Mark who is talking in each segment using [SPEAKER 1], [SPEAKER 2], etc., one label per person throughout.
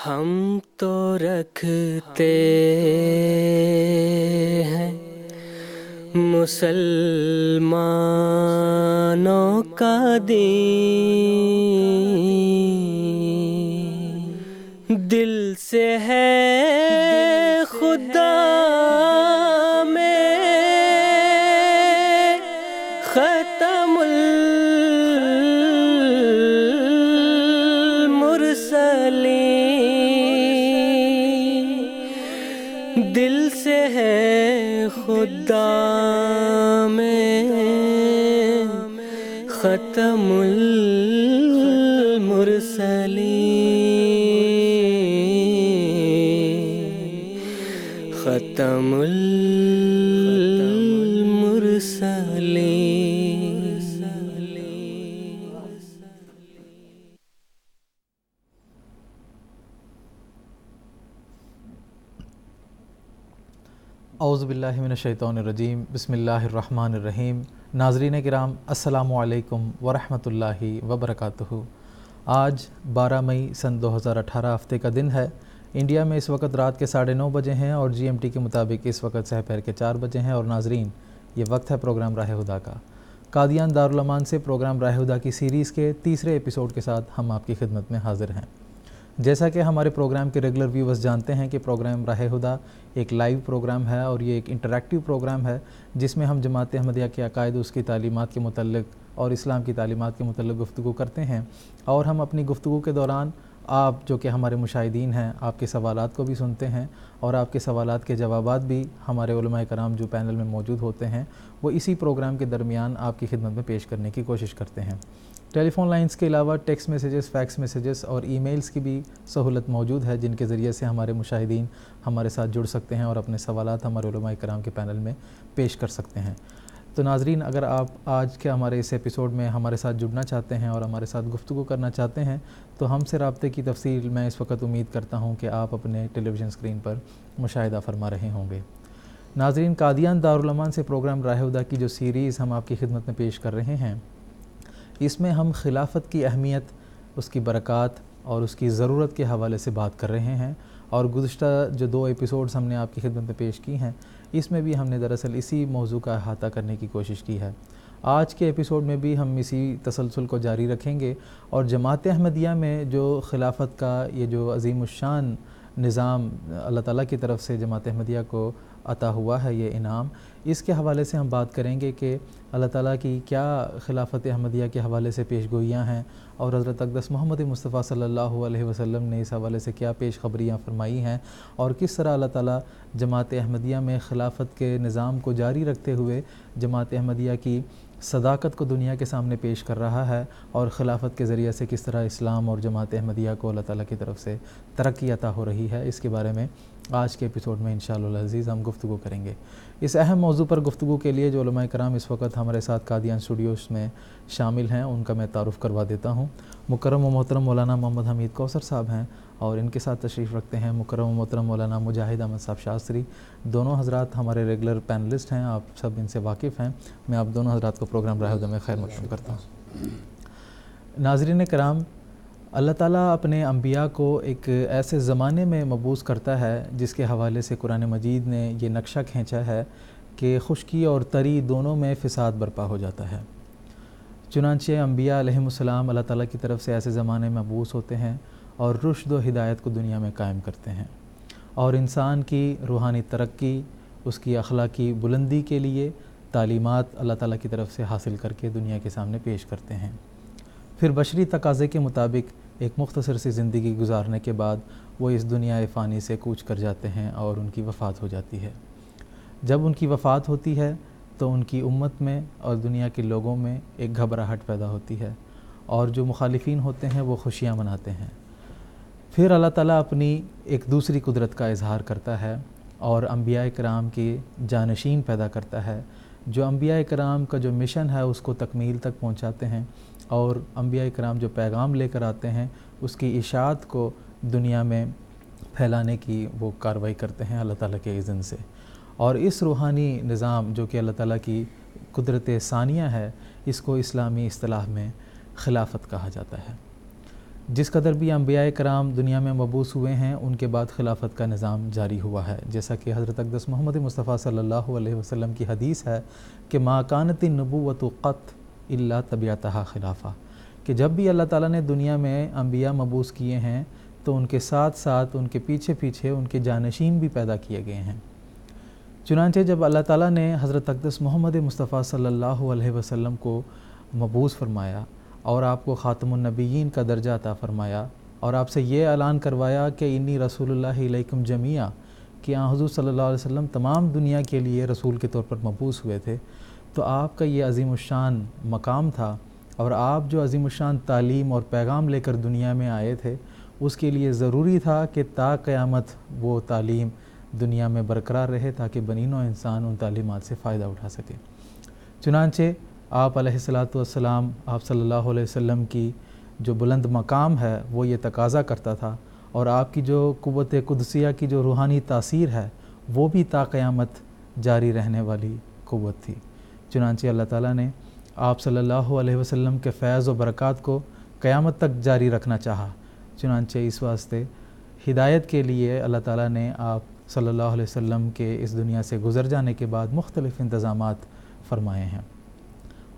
[SPEAKER 1] ہم تو رکھتے ہیں مسلمانوں کا دین، دل سے ہے خدا میں ختم المرسلین، دل سے ہے خدا میں ختم المرسلین، ختم المرسلین۔
[SPEAKER 2] اعوذ باللہ من الشیطان الرجیم، بسم اللہ الرحمن الرحیم۔ ناظرین کرام، السلام علیکم ورحمۃ اللہ وبرکاتہ۔ آج 12 مئی سن 2018 ہفتے کا دن ہے۔ انڈیا میں اس وقت رات کے 9:30 بجے ہیں اور جی ایم ٹی کے مطابق اس وقت سحر کے 4 بجے ہیں۔ اور ناظرین، یہ وقت ہے پروگرام راہ ہدیٰ کا۔ قادیان دارالمان سے پروگرام راہ ہدیٰ کی سیریز کے تیسرے ایپیسوڈ کے ساتھ ہم آپ کی خدمت میں حاضر ہیں۔ جیسا کہ ہمارے پروگرام کے ریگولر ویورز جانتے ہیں کہ پروگرام راہ ہدیٰ ایک لائیو پروگرام ہے اور یہ ایک انٹریکٹیو پروگرام ہے جس میں ہم جماعت احمدیہ کے عقائد، اس کی تعلیمات کے متعلق اور اسلام کی تعلیمات کے متعلق گفتگو کرتے ہیں، اور ہم اپنی گفتگو کے دوران آپ جو کہ ہمارے مشاہدین ہیں، آپ کے سوالات کو بھی سنتے ہیں، اور آپ کے سوالات کے جوابات بھی ہمارے علماء کرام جو پینل میں موجود ہوتے ہیں وہ اسی پروگرام کے درمیان آپ کی خدمت میں پیش کرنے کی کوشش کرتے ہیں۔ ٹیلی فون لائنز کے علاوہ ٹیکسٹ میسیجز، فیکس میسیجز اور ای میلز کی بھی سہولت موجود ہے جن کے ذریعے سے ہمارے مشاہدین ہمارے ساتھ جڑ سکتے ہیں اور اپنے سوالات ہمارے علماء کرام کے پینل میں پیش کر سکتے ہیں۔ تو ناظرین، اگر آپ آج کے ہمارے اس ایپیسوڈ میں ہمارے ساتھ جڑنا چاہتے ہیں اور ہمارے ساتھ گفتگو کرنا چاہتے ہیں تو ہم سے رابطے کی تفصیل میں اس وقت امید کرتا ہوں کہ آپ اپنے ٹیلی ویژن اسکرین پر مشاہدہ فرما رہے ہوں گے۔ ناظرین، قادیان دارالمان سے پروگرام راہ ہدیٰ کی جو سیریز ہم آپ کی خدمت میں پیش کر رہے ہیں، اس میں ہم خلافت کی اہمیت، اس کی برکات اور اس کی ضرورت کے حوالے سے بات کر رہے ہیں، اور گزشتہ جو 2 ایپیسوڈز ہم نے آپ کی خدمت میں پیش کی ہیں اس میں بھی ہم نے دراصل اسی موضوع کا احاطہ کرنے کی کوشش کی ہے۔ آج کے ایپیسوڈ میں بھی ہم اسی تسلسل کو جاری رکھیں گے، اور جماعت احمدیہ میں جو خلافت کا یہ جو عظیم الشان نظام اللہ تعالیٰ کی طرف سے جماعت احمدیہ کو عطا ہوا ہے، یہ انعام، اس کے حوالے سے ہم بات کریں گے کہ اللہ تعالیٰ کی کیا خلافت احمدیہ کے حوالے سے پیش گوئیاں ہیں، اور حضرت اقدس محمد مصطفیٰ صلی اللہ علیہ وسلم نے اس حوالے سے کیا پیش خبریاں فرمائی ہیں، اور کس طرح اللہ تعالیٰ جماعت احمدیہ میں خلافت کے نظام کو جاری رکھتے ہوئے جماعت احمدیہ کی صداقت کو دنیا کے سامنے پیش کر رہا ہے، اور خلافت کے ذریعے سے کس طرح اسلام اور جماعت احمدیہ کو اللہ تعالیٰ کی طرف سے ترقی عطا ہو رہی ہے۔ اس کے بارے میں آج کے ایپیسوڈ میں انشاءاللہ العزیز ہم گفتگو کریں گے۔ اس اہم موضوع پر گفتگو کے لیے جو علماء کرام اس وقت ہمارے ساتھ قادیان اسٹوڈیوز میں شامل ہیں ان کا میں تعارف کروا دیتا ہوں۔ مکرم و محترم مولانا محمد حمید کوثر صاحب ہیں، اور ان کے ساتھ تشریف رکھتے ہیں مکرم و محترم مولانا مجاہد احمد صاحب شاستری۔ دونوں حضرات ہمارے ریگولر پینلسٹ ہیں، آپ سب ان سے واقف ہیں۔ میں آپ دونوں حضرات کو پروگرام راہ ہدیٰ میں خیر مقدم کرتا ہوں۔ ناظرین کرام، اللہ تعالیٰ اپنے انبیاء کو ایک ایسے زمانے میں مبعوث کرتا ہے جس کے حوالے سے قرآن مجید نے یہ نقشہ کھینچا ہے کہ خشکی اور تری دونوں میں فساد برپا ہو جاتا ہے۔ چنانچہ انبیاء علیہم السلام اللہ تعالیٰ کی طرف سے ایسے زمانے میں مبعوث ہوتے ہیں اور رشد و ہدایت کو دنیا میں قائم کرتے ہیں، اور انسان کی روحانی ترقی، اس کی اخلاقی بلندی کے لیے تعلیمات اللہ تعالیٰ کی طرف سے حاصل کر کے دنیا کے سامنے پیش کرتے ہیں۔ پھر بشری تقاضے کے مطابق ایک مختصر سی زندگی گزارنے کے بعد وہ اس دنیا فانی سے کوچ کر جاتے ہیں اور ان کی وفات ہو جاتی ہے۔ جب ان کی وفات ہوتی ہے تو ان کی امت میں اور دنیا کے لوگوں میں ایک گھبراہٹ پیدا ہوتی ہے، اور جو مخالفین ہوتے ہیں وہ خوشیاں مناتے ہیں۔ پھر اللہ تعالیٰ اپنی ایک دوسری قدرت کا اظہار کرتا ہے اور انبیاء کرام کی جانشین پیدا کرتا ہے، جو انبیاء کرام کا جو مشن ہے اس کو تکمیل تک پہنچاتے ہیں، اور انبیاء کرام جو پیغام لے کر آتے ہیں اس کی اشاعت کو دنیا میں پھیلانے کی وہ کارروائی کرتے ہیں اللہ تعالیٰ کے اذن سے۔ اور اس روحانی نظام جو کہ اللہ تعالیٰ کی قدرت ثانیہ ہے، اس کو اسلامی اصطلاح میں خلافت کہا جاتا ہے۔ جس قدر بھی انبیاء کرام دنیا میں مبعوث ہوئے ہیں ان کے بعد خلافت کا نظام جاری ہوا ہے، جیسا کہ حضرت اقدس محمد مصطفیٰ صلی اللہ علیہ وسلم کی حدیث ہے کہ ما کانت النبوۃ قط الا تبعتها خلافہ، کہ جب بھی اللہ تعالیٰ نے دنیا میں انبیاء مبعوث کیے ہیں تو ان کے ساتھ ساتھ ان کے پیچھے پیچھے ان کے جانشین بھی پیدا کیے گئے ہیں۔ چنانچہ جب اللہ تعالیٰ نے حضرت اقدس محمد مصطفیٰ صلی اللہ علیہ وسلم کو مبعوث فرمایا اور آپ کو خاتم النبیین کا درجہ عطا فرمایا اور آپ سے یہ اعلان کروایا کہ انی رسول اللہ علیکم جمیعا، کہ حضور صلی اللہ علیہ وسلم تمام دنیا کے لیے رسول کے طور پر مبعوث ہوئے تھے، تو آپ کا یہ عظیم الشان مقام تھا اور آپ جو عظیم الشان تعلیم اور پیغام لے کر دنیا میں آئے تھے اس کے لیے ضروری تھا کہ تا قیامت وہ تعلیم دنیا میں برقرار رہے تاکہ بنی نوع انسان ان تعلیمات سے فائدہ اٹھا سکے۔ چنانچہ آپ علیہ الصلاۃ والسلام، آپ صلی اللہ علیہ وسلم کی جو بلند مقام ہے وہ یہ تقاضا کرتا تھا، اور آپ کی جو قوت قدسیہ کی جو روحانی تاثیر ہے وہ بھی تا قیامت جاری رہنے والی قوت تھی۔ چنانچہ اللہ تعالیٰ نے آپ صلی اللہ علیہ وسلم کے فیض و برکات کو قیامت تک جاری رکھنا چاہا، چنانچہ اس واسطے ہدایت کے لیے اللہ تعالیٰ نے آپ صلی اللہ علیہ وسلم کے اس دنیا سے گزر جانے کے بعد مختلف انتظامات فرمائے ہیں۔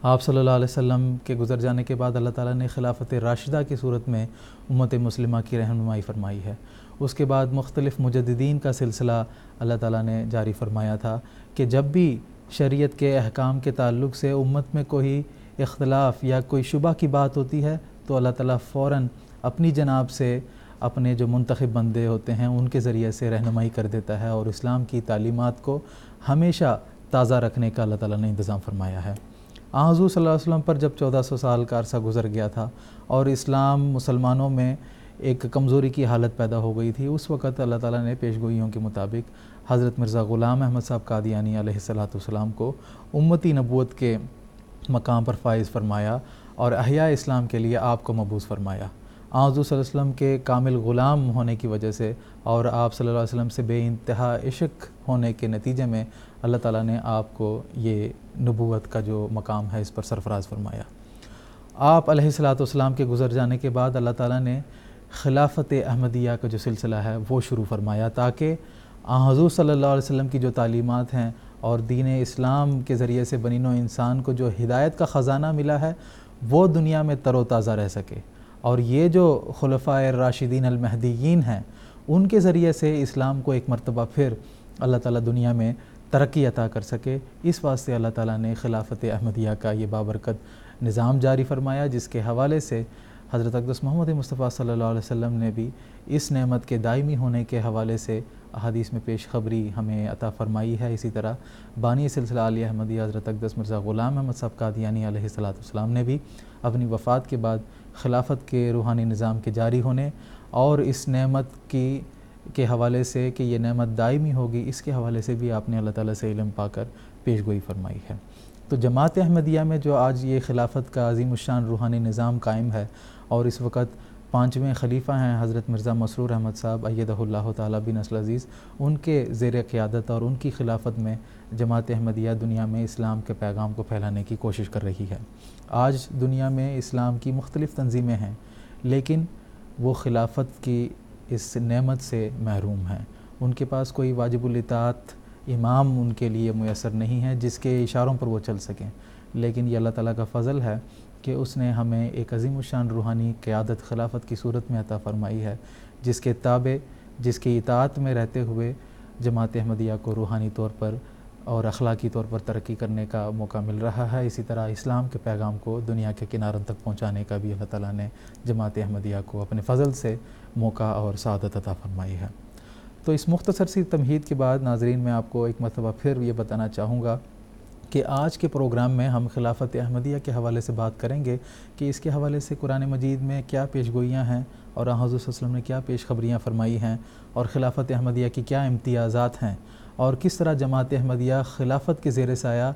[SPEAKER 2] آپ صلی اللہ علیہ وسلم کے گزر جانے کے بعد اللہ تعالیٰ نے خلافت راشدہ کی صورت میں امت مسلمہ کی رہنمائی فرمائی ہے۔ اس کے بعد مختلف مجددین کا سلسلہ اللہ تعالیٰ نے جاری فرمایا تھا کہ جب بھی شریعت کے احکام کے تعلق سے امت میں کوئی اختلاف یا کوئی شبہ کی بات ہوتی ہے تو اللہ تعالیٰ فوراً اپنی جناب سے اپنے جو منتخب بندے ہوتے ہیں ان کے ذریعے سے رہنمائی کر دیتا ہے اور اسلام کی تعلیمات کو ہمیشہ تازہ رکھنے کا اللہ تعالیٰ نے انتظام فرمایا ہے۔ حضور صلی اللہ علیہ وسلم پر جب 1400 سال کا عرصہ گزر گیا تھا اور اسلام مسلمانوں میں ایک کمزوری کی حالت پیدا ہو گئی تھی، اس وقت اللہ تعالیٰ نے پیش گوئیوں کے مطابق حضرت مرزا غلام احمد صاحب قادیانی علیہ السلام کو امتی نبوت کے مقام پر فائز فرمایا اور احیاء اسلام کے لیے آپ کو مبعوث فرمایا۔ حضور صلی اللہ علیہ وسلم کے کامل غلام ہونے کی وجہ سے اور آپ صلی اللہ علیہ وسلم سے بے انتہا عشق ہونے کے نتیجے میں اللہ تعالیٰ نے آپ کو یہ نبوت کا جو مقام ہے اس پر سرفراز فرمایا۔ آپ علیہ السلام کے گزر جانے کے بعد اللہ تعالیٰ نے خلافت احمدیہ کا جو سلسلہ ہے وہ شروع فرمایا تاکہ حضور صلی اللہ علیہ وسلم کی جو تعلیمات ہیں اور دین اسلام کے ذریعے سے بنی نوع انسان کو جو ہدایت کا خزانہ ملا ہے وہ دنیا میں تر و تازہ رہ سکے، اور یہ جو خلفائے راشدین المہدیین ہیں ان کے ذریعے سے اسلام کو ایک مرتبہ پھر اللہ تعالیٰ دنیا میں ترقی عطا کر سکے۔ اس واسطے اللہ تعالیٰ نے خلافت احمدیہ کا یہ بابرکت نظام جاری فرمایا، جس کے حوالے سے حضرت اقدس محمد مصطفیٰ صلی اللہ علیہ وسلم نے بھی اس نعمت کے دائمی ہونے کے حوالے سے احادیث میں پیش خبری ہمیں عطا فرمائی ہے۔ اسی طرح بانی سلسلہ عالیہ احمدیہ حضرت اقدس مرزا غلام احمد صاحب قادیانی علیہ السلام نے بھی اپنی وفات کے بعد خلافت کے روحانی نظام کے جاری ہونے اور اس نعمت کے حوالے سے کہ یہ نعمت دائمی ہوگی، اس کے حوالے سے بھی آپ نے اللہ تعالیٰ سے علم پا کر پیش گوئی فرمائی ہے۔ تو جماعت احمدیہ میں جو آج یہ خلافت کا عظیم الشان روحانی نظام قائم ہے اور اس وقت 5ویں خلیفہ ہیں حضرت مرزا مسرور احمد صاحب ایدہ اللہ تعالیٰ بنصر العزیز، ان کے زیر قیادت اور ان کی خلافت میں جماعت احمدیہ دنیا میں اسلام کے پیغام کو پھیلانے کی کوشش کر رہی ہے۔ آج دنیا میں اسلام کی مختلف تنظیمیں ہیں لیکن وہ خلافت کی اس نعمت سے محروم ہیں، ان کے پاس کوئی واجب الاطاعت امام ان کے لیے میسر نہیں ہے جس کے اشاروں پر وہ چل سکیں، لیکن یہ اللہ تعالیٰ کا فضل ہے کہ اس نے ہمیں ایک عظیم الشان روحانی قیادت خلافت کی صورت میں عطا فرمائی ہے، جس کے تابع، جس کے اطاعت میں رہتے ہوئے جماعت احمدیہ کو روحانی طور پر اور اخلاقی طور پر ترقی کرنے کا موقع مل رہا ہے۔ اسی طرح اسلام کے پیغام کو دنیا کے کناروں تک پہنچانے کا بھی اللہ تعالیٰ نے جماعت احمدیہ کو اپنے فضل سے موقع اور سعادت عطا فرمائی ہے۔ تو اس مختصر سی تمہید کے بعد ناظرین میں آپ کو ایک مرتبہ پھر یہ بتانا چاہوں گا کہ آج کے پروگرام میں ہم خلافت احمدیہ کے حوالے سے بات کریں گے کہ اس کے حوالے سے قرآن مجید میں کیا پیش گوئیاں ہیں اور حضور صلی اللہ علیہ وسلم نے کیا پیش خبریاں فرمائی ہیں اور خلافت احمدیہ کی کیا امتیازات ہیں اور کس طرح جماعت احمدیہ خلافت کے زیر سایہ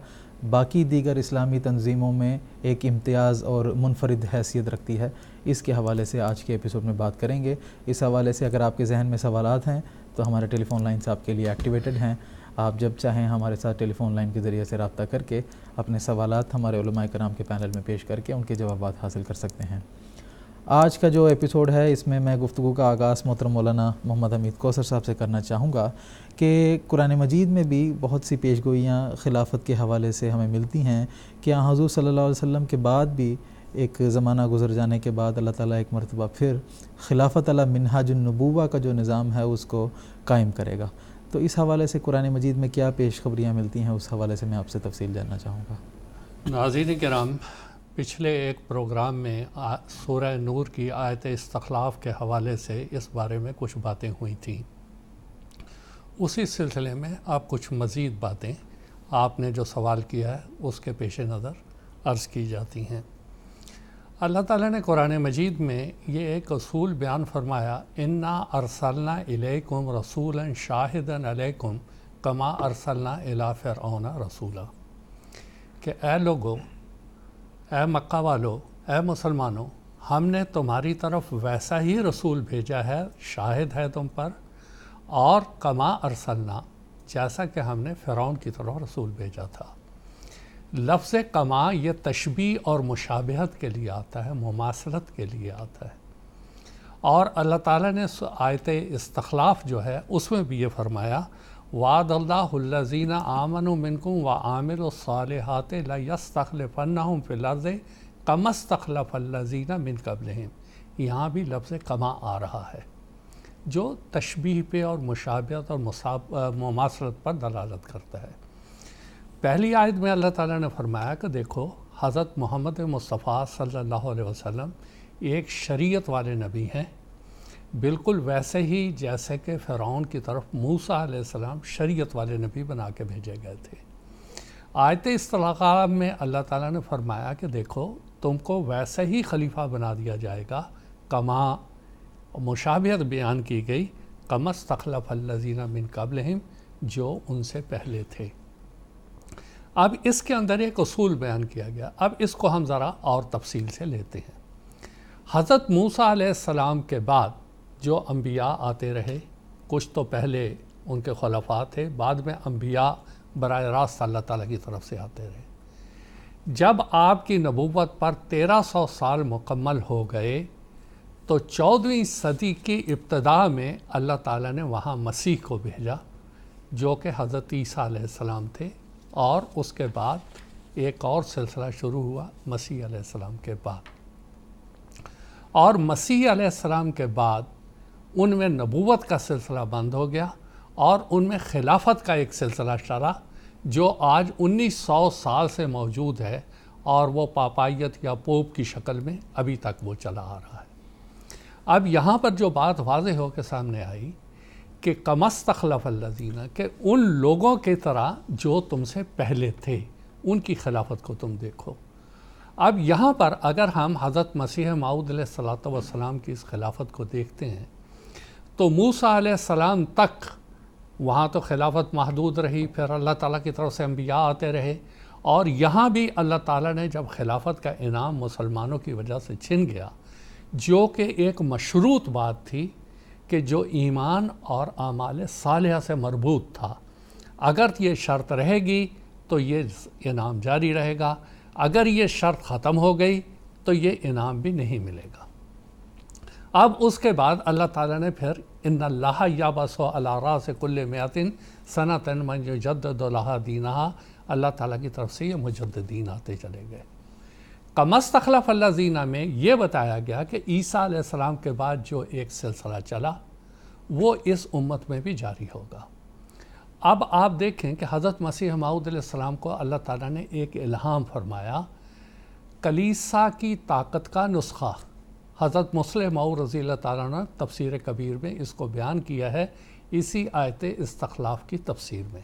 [SPEAKER 2] باقی دیگر اسلامی تنظیموں میں ایک امتیاز اور منفرد حیثیت رکھتی ہے۔ اس کے حوالے سے آج کے ایپیسوڈ میں بات کریں گے۔ اس حوالے سے اگر آپ کے ذہن میں سوالات ہیں تو ہمارے ٹیلی فون لائنز آپ کے لیے ایکٹیویٹڈ ہیں، آپ جب چاہیں ہمارے ساتھ ٹیلی فون لائن کے ذریعے سے رابطہ کر کے اپنے سوالات ہمارے علماء کرام کے پینل میں پیش کر کے ان کے جوابات حاصل کر سکتے ہیں۔ آج کا جو ایپیسوڈ ہے اس میں گفتگو کا آغاز محترم مولانا محمد حمید کوثر صاحب سے کرنا چاہوں گا کہ قرآن مجید میں بھی بہت سی پیش گوئیاں خلافت کے حوالے سے ہمیں ملتی ہیں کہ حضور صلی اللہ علیہ وسلم کے بعد بھی ایک زمانہ گزر جانے کے بعد اللہ تعالیٰ ایک مرتبہ پھر خلافت علی منہاج النبوہ کا جو نظام ہے اس کو قائم کرے گا. تو اس حوالے سے قرآن مجید میں کیا پیش خبریاں ملتی ہیں اس حوالے سے میں آپ سے تفصیل جاننا چاہوں گا.
[SPEAKER 3] ناظرین کرام، پچھلے ایک پروگرام میں سورہ نور کی آیت استخلاف کے حوالے سے اس بارے میں کچھ باتیں ہوئی تھیں. اسی سلسلے میں آپ کچھ مزید باتیں آپ نے جو سوال کیا ہے اس کے پیش نظر عرض کی جاتی ہیں. اللہ تعالیٰ نے قرآن مجید میں یہ ایک اصول بیان فرمایا، انا ارسلنا الیکم رسولا شاہدا علیکم کما ارسلنا الی فرعون رسولا، کہ اے لوگو، اے مکہ والو، اے مسلمانوں، ہم نے تمہاری طرف ویسا ہی رسول بھیجا ہے، شاہد ہے تم پر، اور کما ارسلنا، جیسا کہ ہم نے فرعون کی طرف رسول بھیجا تھا. لفظ کما یہ تشبیہ اور مشابہت کے لیے آتا ہے، مماثلت کے لیے آتا ہے. اور اللہ تعالیٰ نے آیت استخلاف جو ہے اس میں بھی یہ فرمایا، وعد اللہ الذین آمنوا منکم وعاملوا الصالحات لیستخلفنہم فی الارض کما استخلف الذین من قبلہم. یہاں بھی لفظ کما آ رہا ہے جو تشبیہ پہ اور مشابہت اور مماثلت پر دلالت کرتا ہے. پہلی آیت میں اللہ تعالیٰ نے فرمایا کہ دیکھو، حضرت محمد مصطفیٰ صلی اللہ علیہ وسلم ایک شریعت والے نبی ہیں، بالکل ویسے ہی جیسے کہ فرعون کی طرف موسیٰ علیہ السلام شریعت والے نبی بنا کے بھیجے گئے تھے. آیت استخلاف میں اللہ تعالیٰ نے فرمایا کہ دیکھو، تم کو ویسے ہی خلیفہ بنا دیا جائے گا، کما مشابہت بیان کی گئی، کما استخلف الذین من قبلہم، جو ان سے پہلے تھے. اب اس کے اندر ایک اصول بیان کیا گیا. اب اس کو ہم ذرا اور تفصیل سے لیتے ہیں. حضرت موسیٰ علیہ السلام کے بعد جو انبیاء آتے رہے، کچھ تو پہلے ان کے خلفاء تھے، بعد میں انبیاء براہ راست اللہ تعالیٰ کی طرف سے آتے رہے. جب آپ کی نبوت پر 1300 سال مکمل ہو گئے تو 14ویں صدی کی ابتدا میں اللہ تعالیٰ نے وہاں مسیح کو بھیجا، جو کہ حضرت عیسیٰ علیہ السلام تھے. اور اس کے بعد ایک اور سلسلہ شروع ہوا مسیح علیہ السلام کے بعد. اور مسیح علیہ السلام کے بعد ان میں نبوت کا سلسلہ بند ہو گیا اور ان میں خلافت کا ایک سلسلہ چلا جو آج 1900 سال سے موجود ہے، اور وہ پاپائیت یا پوپ کی شکل میں ابھی تک وہ چلا آ رہا ہے. اب یہاں پر جو بات واضح ہو کے سامنے آئی کہ کما استخلف الذین، کہ ان لوگوں کی طرح جو تم سے پہلے تھے ان کی خلافت کو تم دیکھو. اب یہاں پر اگر ہم حضرت مسیح موعود علیہ السلام کی اس خلافت کو دیکھتے ہیں تو موسیٰ علیہ السلام تک وہاں تو خلافت محدود رہی، پھر اللہ تعالیٰ کی طرف سے انبیاء آتے رہے، اور یہاں بھی اللہ تعالیٰ نے جب خلافت کا انعام مسلمانوں کی وجہ سے چھن گیا، جو کہ ایک مشروط بات تھی کہ جو ایمان اور اعمال صالحہ سے مربوط تھا، اگر یہ شرط رہے گی تو یہ انعام جاری رہے گا، اگر یہ شرط ختم ہو گئی تو یہ انعام بھی نہیں ملے گا. اب اس کے بعد اللہ تعالیٰ نے پھر ان اللہ یبعث علی رأس کل مئۃ سنۃ من یجدد لها دینہا، اللہ تعالیٰ کی طرف سے یہ مجددین آتے چلے گئے. کما استخلف الذین میں یہ بتایا گیا کہ عیسیٰ علیہ السلام کے بعد جو ایک سلسلہ چلا وہ اس امت میں بھی جاری ہوگا. اب آپ دیکھیں کہ حضرت مسیح موعود علیہ السلام کو اللہ تعالیٰ نے ایک الہام فرمایا، کلیسا کی طاقت کا نسخہ. حضرت مسلم موعود رضی اللہ تعالیٰ نے تفسیر کبیر میں اس کو بیان کیا ہے، اسی آیت استخلاف کی تفسیر میں.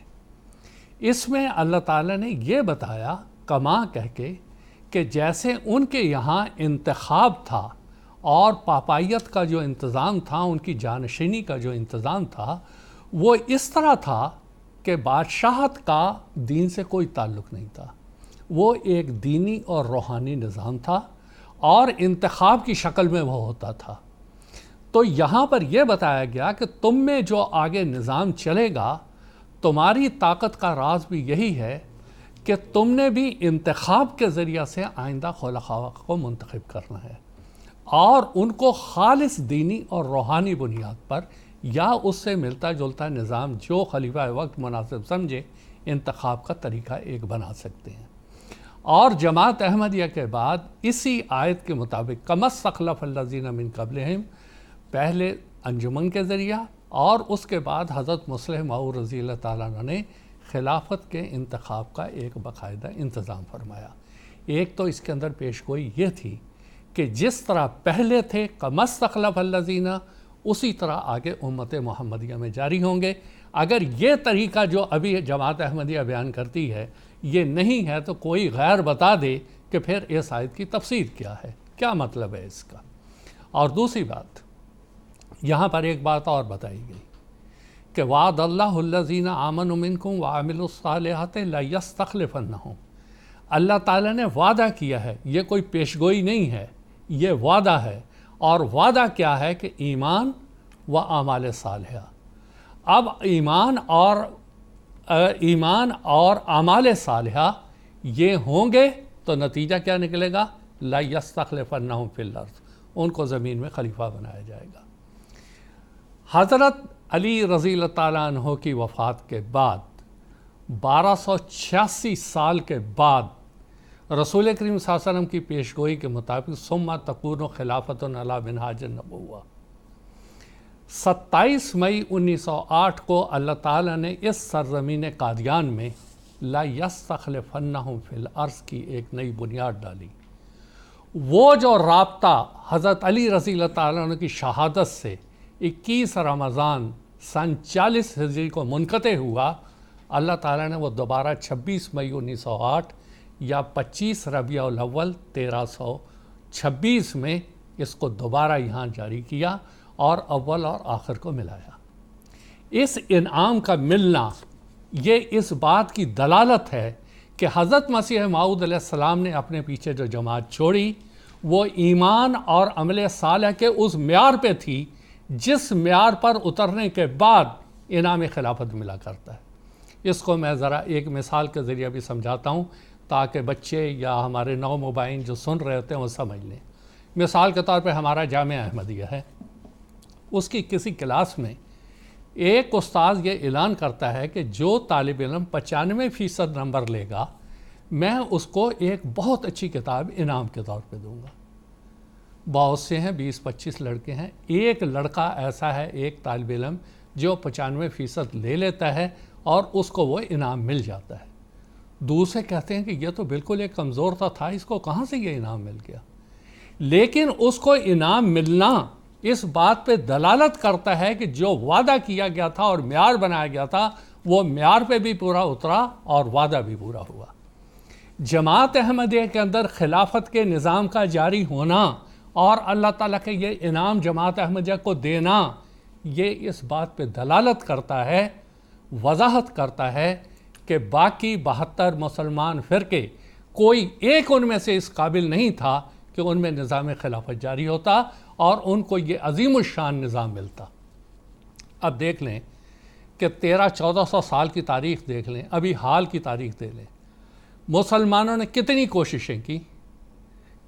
[SPEAKER 3] اس میں اللہ تعالیٰ نے یہ بتایا کما کہہ کے کہ جیسے ان کے یہاں انتخاب تھا اور پاپائیت کا جو انتظام تھا، ان کی جانشینی کا جو انتظام تھا، وہ اس طرح تھا کہ بادشاہت کا دین سے کوئی تعلق نہیں تھا. وہ ایک دینی اور روحانی نظام تھا اور انتخاب کی شکل میں وہ ہوتا تھا. تو یہاں پر یہ بتایا گیا کہ تم میں جو آگے نظام چلے گا، تمہاری طاقت کا راز بھی یہی ہے کہ تم نے بھی انتخاب کے ذریعہ سے آئندہ خلفاء کو منتخب کرنا ہے. اور ان کو خالص دینی اور روحانی بنیاد پر یا اس سے ملتا جلتا نظام جو خلیفہ وقت مناسب سمجھے انتخاب کا طریقہ ایک بنا سکتے ہیں۔ اور جماعت احمدیہ کے بعد اسی آیت کے مطابق کما استخلف الذین من قبلہم، پہلے انجمن کے ذریعہ اور اس کے بعد حضرت مصلح معود رضی اللہ تعالیٰ عنہ نے خلافت کے انتخاب کا ایک باقاعدہ انتظام فرمایا۔ ایک تو اس کے اندر پیشگوئی یہ تھی کہ جس طرح پہلے تھے کما استخلف الذین، اسی طرح آگے امت محمدیہ میں جاری ہوں گے۔ اگر یہ طریقہ جو ابھی جماعت احمدیہ بیان کرتی ہے یہ نہیں ہے تو کوئی غیر بتا دے کہ پھر اس آیت کی تفسیر کیا ہے، کیا مطلب ہے اس کا۔ اور دوسری بات، یہاں پر ایک بات اور بتائی گئی کہ وعد اللہ الذین آمنوا منکم وعملوا الصالحات لیستخلفنہم، اللہ تعالیٰ نے وعدہ کیا ہے، یہ کوئی پیشگوئی نہیں ہے، یہ وعدہ ہے۔ اور وعدہ کیا ہے کہ ایمان و اعمال صالحہ۔ اب ایمان اور اعمال صالحہ یہ ہوں گے تو نتیجہ کیا نکلے گا؟ لا یستخلفنہم فی الارض، ان کو زمین میں خلیفہ بنایا جائے گا۔ حضرت علی رضی اللہ تعالیٰ عنہ کی وفات کے بعد 1286 سال کے بعد رسول کریم صلی اللہ علیہ وسلم کی پیشگوئی کے مطابق ثم تکون خلافۃ علی منہاج النبوہ، 27 مئی 1908 کو اللہ تعالیٰ نے اس سرزمین قادیان میں لا یستخلفنہم فی الارض کی ایک نئی بنیاد ڈالی۔ وہ جو رابطہ حضرت علی رضی اللہ تعالیٰ عنہ کی شہادت سے 21 رمضان سن 40 ہجری کو منقطع ہوا، اللہ تعالیٰ نے وہ دوبارہ 26 مئی 1908 یا 25 ربیع الاول 1326 میں اس کو دوبارہ یہاں جاری کیا اور اول اور آخر کو ملایا۔ اس انعام کا ملنا یہ اس بات کی دلالت ہے کہ حضرت مسیح موعود علیہ السلام نے اپنے پیچھے جو جماعت چھوڑی وہ ایمان اور عمل صالح کے اس معیار پہ تھی جس معیار پر اترنے کے بعد انعام خلافت ملا کرتا ہے۔ اس کو میں ذرا ایک مثال کے ذریعے بھی سمجھاتا ہوں تاکہ بچے یا ہمارے نو مبائن جو سن رہے ہوتے ہیں وہ سمجھ لیں۔ مثال کے طور پہ ہمارا جامعہ احمدیہ ہے، اس کی کسی کلاس میں ایک استاذ یہ اعلان کرتا ہے کہ جو طالب علم 95% نمبر لے گا میں اس کو ایک بہت اچھی کتاب انعام کے طور پہ دوں گا۔ بہت سے ہیں، 20-25 لڑکے ہیں، ایک لڑکا ایسا ہے، ایک طالب علم جو 95% لے لیتا ہے اور اس کو وہ انعام مل جاتا ہے۔ دوسرے کہتے ہیں کہ یہ تو بالکل ایک کمزور تھا، اس کو کہاں سے یہ انعام مل گیا؟ لیکن اس کو انعام ملنا اس بات پہ دلالت کرتا ہے کہ جو وعدہ کیا گیا تھا اور معیار بنایا گیا تھا وہ معیار پہ بھی پورا اترا اور وعدہ بھی پورا ہوا۔ جماعت احمدیہ کے اندر خلافت کے نظام کا جاری ہونا اور اللہ تعالیٰ کے یہ انعام جماعت احمدیہ کو دینا، یہ اس بات پہ دلالت کرتا ہے، وضاحت کرتا ہے کہ باقی 72 مسلمان فرقے کوئی ایک ان میں سے اس قابل نہیں تھا کہ ان میں نظام خلافت جاری ہوتا اور ان کو یہ عظیم الشان نظام ملتا۔ اب دیکھ لیں کہ 1300-1400 سال کی تاریخ دیکھ لیں، ابھی حال کی تاریخ دیکھ لیں، مسلمانوں نے کتنی کوششیں کی،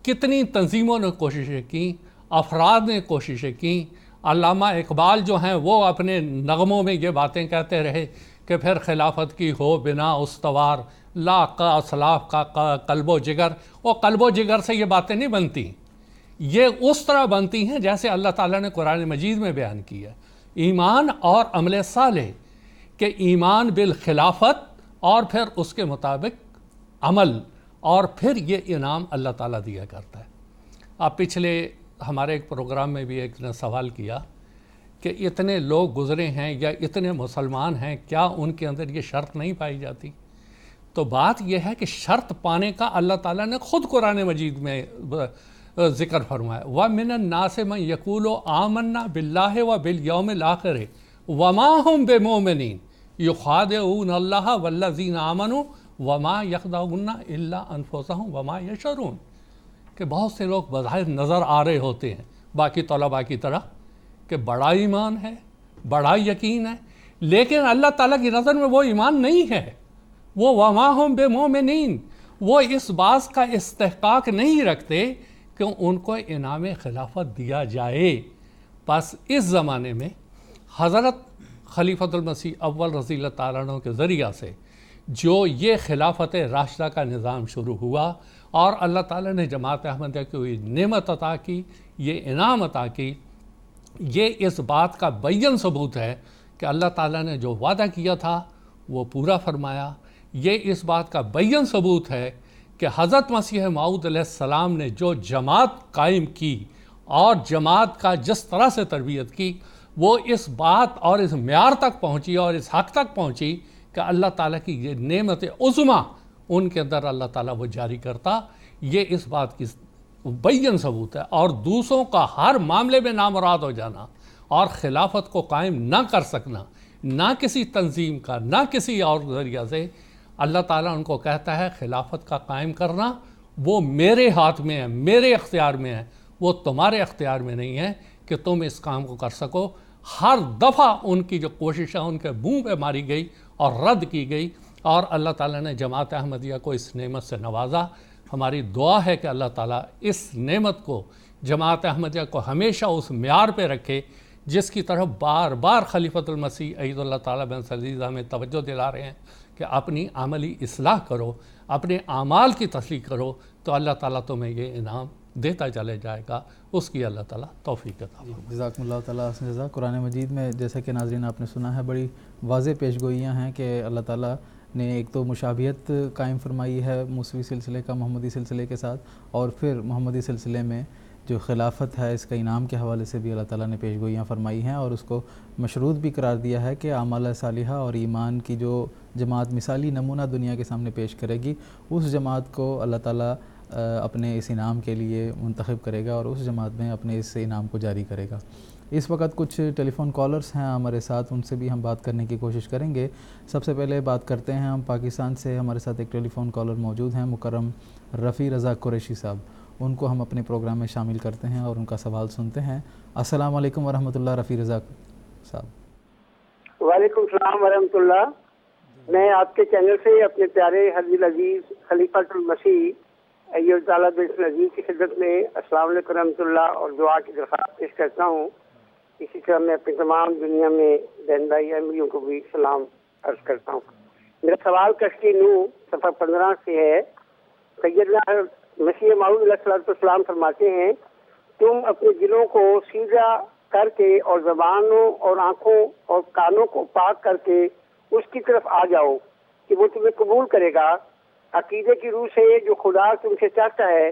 [SPEAKER 3] کتنی تنظیموں نے کوششیں کی، افراد نے کوششیں کی۔ علامہ اقبال جو ہیں وہ اپنے نغموں میں یہ باتیں کہتے رہے کہ پھر خلافت کی ہو بنا استوار، لا کا اسلاف کا قلب و جگر۔ وہ قلب و جگر سے یہ باتیں نہیں بنتی، یہ اس طرح بنتی ہیں جیسے اللہ تعالیٰ نے قرآن مجید میں بیان کی ہے۔ ایمان اور عمل صالح، کہ ایمان بالخلافت اور پھر اس کے مطابق عمل، اور پھر یہ انعام اللہ تعالیٰ دیا کرتا ہے۔ اب پچھلے ہمارے ایک پروگرام میں بھی ایک نے سوال کیا کہ اتنے لوگ گزرے ہیں یا اتنے مسلمان ہیں، کیا ان کے اندر یہ شرط نہیں پائی جاتی؟ تو بات یہ ہے کہ شرط پانے کا اللہ تعالیٰ نے خود قرآن مجید میں ذکر فرمایا، وَمِنَ النَّاسِ مَن يَقُولُ آمَنَّا بِاللَّهِ وَبِالْيَوْمِ الْآخِرِ وَمَا هُمْ بِمُؤْمِنِينَ يُخَادِعُونَ اللَّهَ وَالَّذِينَ آمَنُوا وَمَا يَخْدَعُونَ إِلَّا أَنفُسَهُمْ وَمَا يَشْعُرُونَ کہ بہت سے لوگ بظاہر نظر آ رہے ہوتے ہیں باقی طلباء کی طرح کہ بڑا ایمان ہے، بڑا یقین ہے، لیکن اللہ تعالیٰ کی نظر میں وہ ایمان نہیں ہے۔ وہ وَمَا هُمْ بِمُؤْمِنِينَ، وہ اس بات کا استحقاق نہیں رکھتے کہ ان کو انعام خلافت دیا جائے۔ بس اس زمانے میں حضرت خلیفۃ المسیح اول رضی اللہ تعالیٰ عنہ کے ذریعہ سے جو یہ خلافت راشدہ کا نظام شروع ہوا اور اللہ تعالیٰ نے جماعت احمدیہ کو یہ نعمت عطا کی، یہ انعام عطا کی، یہ اس بات کا بیان ثبوت ہے کہ اللہ تعالیٰ نے جو وعدہ کیا تھا وہ پورا فرمایا۔ یہ اس بات کا بیان ثبوت ہے کہ حضرت مسیح موعود علیہ السلام نے جو جماعت قائم کی اور جماعت کا جس طرح سے تربیت کی، وہ اس بات اور اس معیار تک پہنچی اور اس حق تک پہنچی کہ اللہ تعالیٰ کی یہ نعمت عظمیٰ ان کے اندر اللہ تعالیٰ وہ جاری کرتا۔ یہ اس بات کی بیان ثبوت ہے۔ اور دوسروں کا ہر معاملے میں نامراد ہو جانا اور خلافت کو قائم نہ کر سکنا، نہ کسی تنظیم کا، نہ کسی اور ذریعہ سے، اللہ تعالیٰ ان کو کہتا ہے خلافت کا قائم کرنا وہ میرے ہاتھ میں ہے، میرے اختیار میں ہے، وہ تمہارے اختیار میں نہیں ہے کہ تم اس کام کو کر سکو۔ ہر دفعہ ان کی جو کوششیں ان کے منہ پہ ماری گئی اور رد کی گئی، اور اللہ تعالیٰ نے جماعت احمدیہ کو اس نعمت سے نوازا۔ ہماری دعا ہے کہ اللہ تعالیٰ اس نعمت کو جماعت احمدیہ کو ہمیشہ اس معیار پہ رکھے جس کی طرف بار بار خلیفۃ المسیح عید اللہ تعالیٰ بن عزیز ہمیں توجہ دلا رہے ہیں کہ اپنی عملی اصلاح کرو، اپنے اعمال کی تصحیح کرو، تو اللہ تعالیٰ تمہیں یہ انعام دیتا چلے جائے گا۔ اس کی اللہ تعالیٰ توفیق عطا فرمائے۔
[SPEAKER 2] جزاکم اللہ تعالیٰ حسن جزا۔ قرآن مجید میں جیسا کہ ناظرین آپ نے سنا ہے بڑی واضح پیش گوئیاں ہیں کہ اللہ تعالیٰ نے ایک تو مشابہت قائم فرمائی ہے موسوی سلسلے کا محمدی سلسلے کے ساتھ، اور پھر محمدی سلسلے میں جو خلافت ہے اس کا انعام کے حوالے سے بھی اللہ تعالیٰ نے پیش گوئیاں فرمائی ہیں، اور اس کو مشروط بھی قرار دیا ہے کہ اعمال صالحہ اور ایمان کی جو جماعت مثالی نمونہ دنیا کے سامنے پیش کرے گی، اس جماعت کو اللہ تعالیٰ اپنے اس انعام کے لیے منتخب کرے گا اور اس جماعت میں اپنے اس انعام کو جاری کرے گا۔ اس وقت کچھ ٹیلی فون کالرز ہیں ہمارے ساتھ، ان سے بھی ہم بات کرنے کی کوشش کریں گے۔ سب سے پہلے بات کرتے ہیں ہم پاکستان سے، ہمارے ساتھ ایک ٹیلی فون کالر موجود ہیں مکرم رفیع رضا قریشی صاحب، ان کو ہم اپنے پروگرام میں شامل کرتے ہیں اور ان کا سوال سنتے ہیں۔ السلام علیکم ورحمۃ اللہ رفیع رضا صاحب۔
[SPEAKER 4] وعلیکم السلام ورحمۃ اللہ۔ میں آپ کے چینل سے اپنے پیارے حضرت العزیز خلیفۃ المسیح ایوب تعالیٰ بن عزیز کی خدمت میں السلام علیکم ورحمۃ اللہ اور دعا کی درخواست پیش کرتا ہوں۔ اسی طرح میں اپنے تمام دنیا میں بہن بھائی احمدیوں کو بھی سلام عرض کرتا ہوں۔ میرا سوال کشتی نو صفحہ 15 سے ہے۔ سیدنا مسیح موعود علیہ السلام فرماتے ہیں، تم اپنے دلوں کو سیدھا کر کے اور زبانوں اور آنکھوں اور کانوں کو پاک کر کے اس کی طرف آ جاؤ کہ وہ تمہیں قبول کرے گا۔ عقیدے کی روح سے جو خدا تم سے چاہتا ہے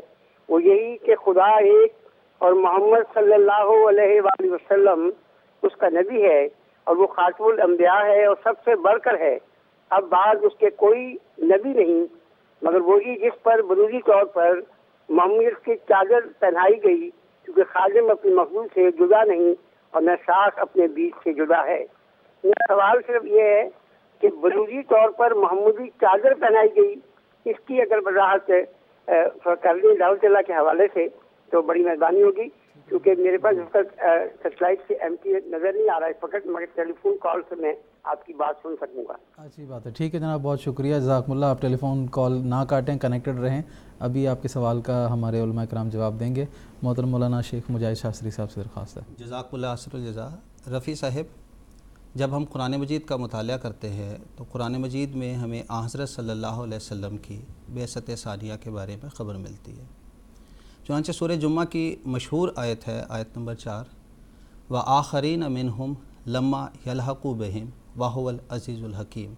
[SPEAKER 4] وہ یہی کہ خدا ایک اور محمد صلی اللہ علیہ وآلہ وسلم اس کا نبی ہے اور وہ خاتم الانبیاء ہے اور سب سے بڑھ کر ہے۔ اب بعد اس کے کوئی نبی نہیں مگر وہی جس پر بروزی طور پر محمد کی چادر پہنائی گئی، کیونکہ خادم اپنے مخلوق سے جدا نہیں اور نہ شاخ اپنے بیج سے جدا ہے۔ میرا سوال صرف یہ ہے کہ بروزی طور پر محمدی چادر پہنائی گئی، اس کی اگر وضاحت کر دیں دعوت اللہ کے حوالے سے تو بڑی مہربانی ہوگی، کیونکہ میرے پاس اس وقت سیٹلائٹ سے MP نظر نہیں آ رہا ہے فقط، مگر ٹیلی فون کال سے میں آپ کی بات سن سکوں گا۔
[SPEAKER 2] اچھی بات ہے، ٹھیک ہے جناب، بہت شکریہ، جزاکم اللہ۔ آپ ٹیلی فون کال نہ کاٹیں، کنیکٹڈ رہیں، ابھی آپ کے سوال کا ہمارے علماء کرام جواب دیں گے۔ محترم مولانا شیخ مجاہد شاستری صاحب سے درخواست ہے۔
[SPEAKER 5] جزاک اللہ احسن الجزا۔ رفیع صاحب، جب ہم قرآن مجید کا مطالعہ کرتے ہیں تو قرآن مجید میں ہمیں حضرت صلی اللہ علیہ وسلم کی بعثت ثانیہ کے بارے میں خبر ملتی ہے۔ چنانچہ سورہ جمعہ کی مشہور آیت ہے، آیت نمبر 4، وآخرین منہم لما یلحقوا بہم وہو العزیز الحکیم،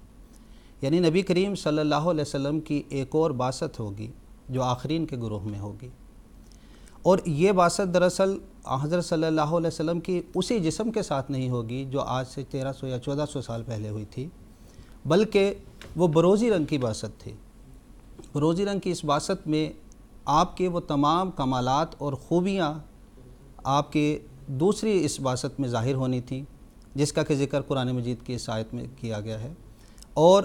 [SPEAKER 5] یعنی نبی کریم صلی اللہ علیہ وسلم کی ایک اور بعثت ہوگی جو آخرین کے گروہ میں ہوگی، اور یہ بعثت دراصل حضرت صلی اللہ علیہ وسلم کی اسی جسم کے ساتھ نہیں ہوگی جو آج سے 1300 یا 1400 سال پہلے ہوئی تھی، بلکہ وہ بروزی رنگ کی بعثت تھی۔ بروزی رنگ کی اس بعثت میں آپ کے وہ تمام کمالات اور خوبیاں آپ کے دوسری اس بعثت میں ظاہر ہونی تھیں، جس کا کہ ذکر قرآن مجید کی اس آیت میں کیا گیا ہے۔ اور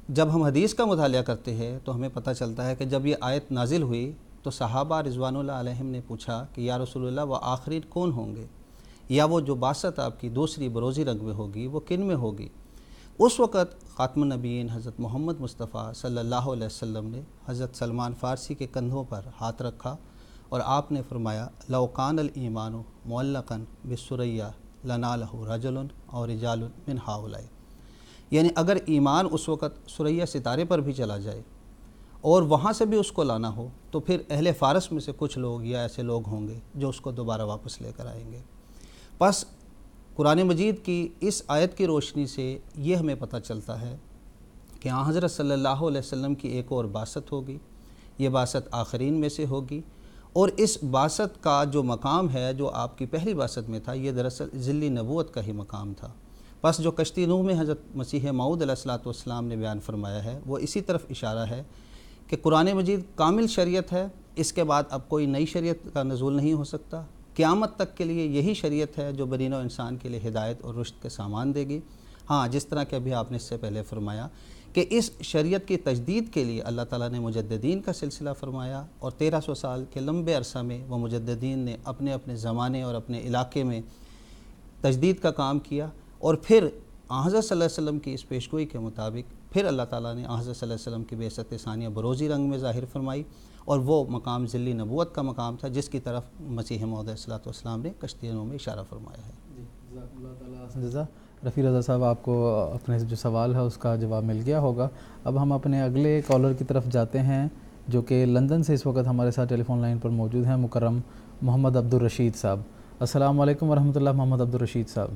[SPEAKER 5] جب ہم حدیث کا مطالعہ کرتے ہیں تو ہمیں پتہ چلتا ہے کہ جب یہ آیت نازل ہوئی تو صحابہ رضوان اللہ علیہم نے پوچھا کہ یا رسول اللہ وہ آخرین کون ہوں گے، یا وہ جو بعثت آپ کی دوسری بروزی رنگ میں ہوگی وہ کن میں ہوگی؟ اس وقت خاتم النبیین حضرت محمد مصطفیٰ صلی اللہ علیہ وسلم نے حضرت سلمان فارسی کے کندھوں پر ہاتھ رکھا اور آپ نے فرمایا لو کان الایمان معلقا بالثریہ لنالہ رجل اور رجال من ہؤلاء، یعنی اگر ایمان اس وقت ثریہ ستارے پر بھی چلا جائے اور وہاں سے بھی اس کو لانا ہو تو پھر اہل فارس میں سے کچھ لوگ یا ایسے لوگ ہوں گے جو اس کو دوبارہ واپس لے کر آئیں گے۔ پس قرآن مجید کی اس آیت کی روشنی سے یہ ہمیں پتہ چلتا ہے کہ آن حضرت صلی اللہ علیہ وسلم کی ایک اور بعثت ہوگی، یہ بعثت آخرین میں سے ہوگی، اور اس بعثت کا جو مقام ہے جو آپ کی پہلی بعثت میں تھا یہ دراصل ظلی نبوت کا ہی مقام تھا۔ پس جو کشتی نوح میں حضرت مسیح موعود علیہ السلام نے بیان فرمایا ہے وہ اسی طرف اشارہ ہے کہ قرآن مجید کامل شریعت ہے، اس کے بعد اب کوئی نئی شریعت کا نزول نہیں ہو سکتا، قیامت تک کے لیے یہی شریعت ہے جو بنی نوع انسان کے لیے ہدایت اور رشد کے سامان دے گی۔ ہاں، جس طرح کہ ابھی آپ نے اس سے پہلے فرمایا کہ اس شریعت کی تجدید کے لیے اللہ تعالیٰ نے مجددین کا سلسلہ فرمایا، اور 1300 سال کے لمبے عرصہ میں وہ مجددین نے اپنے اپنے زمانے اور اپنے علاقے میں تجدید کا کام کیا، اور پھر آن حضرت صلی اللہ علیہ وسلم کی اس پیشگوئی کے مطابق پھر اللہ تعالیٰ نے آن حضرت صلی اللہ علیہ وسلم کی بعثت ثانیہ بروزی رنگ میں ظاہر فرمائی، اور وہ مقام ظلی نبوت کا مقام تھا جس کی طرف مسیح موعود علیہ السلام نے کشتی نوح میں اشارہ فرمایا ہے۔
[SPEAKER 2] جی، جزاک اللہ تعالیٰ حسن جزا۔ رفیع رضا صاحب، آپ کو اپنے جو سوال ہے اس کا جواب مل گیا ہوگا۔ اب ہم اپنے اگلے کالر کی طرف جاتے ہیں جو کہ لندن سے اس وقت ہمارے ساتھ ٹیلی فون لائن پر موجود ہیں، مکرم محمد عبدالرشید صاحب۔ السلام علیکم ورحمۃ اللہ، محمد عبدالرشید صاحب۔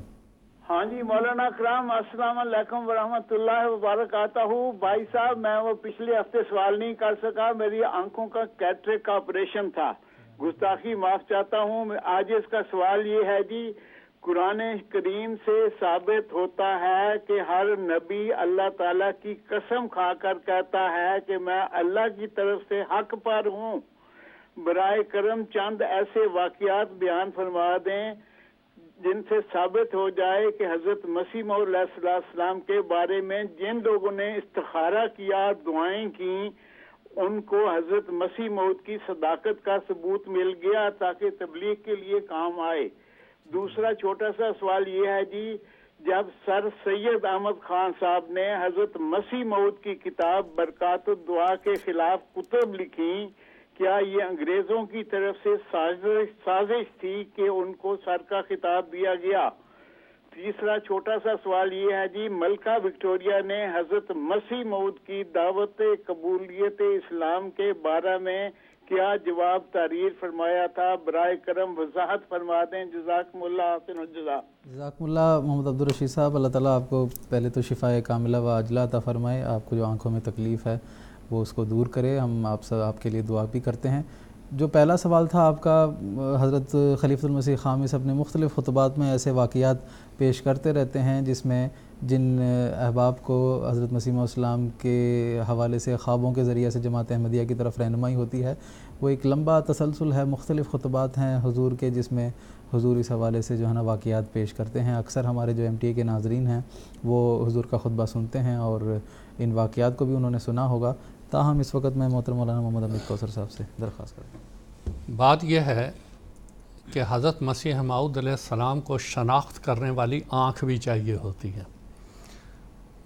[SPEAKER 6] ہاں جی مولانا اکرام، السلام علیکم ورحمۃ اللہ وبرکاتہ۔ بھائی صاحب، میں وہ پچھلے ہفتے سوال نہیں کر سکا، میری آنکھوں کا کیٹریک کا آپریشن تھا، گستاخی معاف چاہتا ہوں۔ آج اس کا سوال یہ ہے جی، قرآن کریم سے ثابت ہوتا ہے کہ ہر نبی اللہ تعالیٰ کی قسم کھا کر کہتا ہے کہ میں اللہ کی طرف سے حق پر ہوں۔ برائے کرم چند ایسے واقعات بیان فرما دیں جن سے ثابت ہو جائے کہ حضرت مسیح موعود علیہ السلام کے بارے میں جن لوگوں نے استخارہ کیا، دعائیں کیں، ان کو حضرت مسیح موعود کی صداقت کا ثبوت مل گیا تاکہ تبلیغ کے لیے کام آئے۔ دوسرا چھوٹا سا سوال یہ ہے جی، جب سر سید احمد خان صاحب نے حضرت مسیح موعود کی کتاب برکات الدعا کے خلاف کتب لکھی، کیا یہ انگریزوں کی طرف سے سازش تھی کہ ان کو سر کا خطاب دیا گیا؟ تیسرا چھوٹا سا سوال یہ ہے جی، ملکہ وکٹوریہ نے حضرت مسیح موعود کی دعوت قبولیت اسلام کے بارے میں کیا جواب تحریر فرمایا تھا؟ برائے کرم وضاحت فرما دیں، جزاکم اللہ حسن الجزا۔
[SPEAKER 2] جزاکم اللہ محمد عبدالرشید صاحب، اللہ تعالیٰ آپ کو پہلے تو شفائے کاملہ و عاجلہ عطا فرمائے، آپ کو جو آنکھوں میں تکلیف ہے وہ اس کو دور کرے۔ ہم آپ کے لیے دعا بھی کرتے ہیں۔ جو پہلا سوال تھا آپ کا، حضرت خلیفۃ المسیح خامس اپنے مختلف خطبات میں ایسے واقعات پیش کرتے رہتے ہیں جس میں جن احباب کو حضرت مسیح علیہ السلام کے حوالے سے خوابوں کے ذریعے سے جماعت احمدیہ کی طرف رہنمائی ہوتی ہے، وہ ایک لمبا تسلسل ہے، مختلف خطبات ہیں حضور کے جس میں حضور اس حوالے سے جو ہے نا واقعات پیش کرتے ہیں۔ اکثر ہمارے جو MTA کے ناظرین ہیں وہ حضور کا خطبہ سنتے ہیں اور ان واقعات کو بھی انہوں نے سنا ہوگا۔ تاہم اس وقت میں محترم مولانا محمد حمید کوثر صاحب سے درخواست کرتا ہوں۔
[SPEAKER 3] بات یہ ہے کہ حضرت مسیح موعود علیہ السلام کو شناخت کرنے والی آنکھ بھی چاہیے ہوتی ہے۔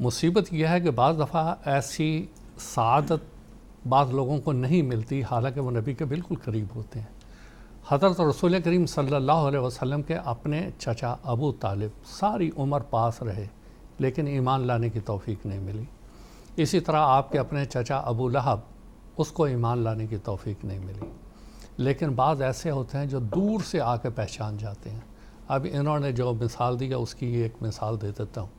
[SPEAKER 3] مصیبت یہ ہے کہ بعض دفعہ ایسی سعادت بعض لوگوں کو نہیں ملتی حالانکہ وہ نبی کے بالکل قریب ہوتے ہیں۔ حضرت رسول کریم صلی اللہ علیہ وسلم کے اپنے چچا ابو طالب ساری عمر پاس رہے لیکن ایمان لانے کی توفیق نہیں ملی۔ اسی طرح آپ کے اپنے چچا ابو لہب، اس کو ایمان لانے کی توفیق نہیں ملی، لیکن بعض ایسے ہوتے ہیں جو دور سے آ کے پہچان جاتے ہیں۔ اب انہوں نے جو مثال دی ہے اس کی ایک مثال دے دیتا ہوں۔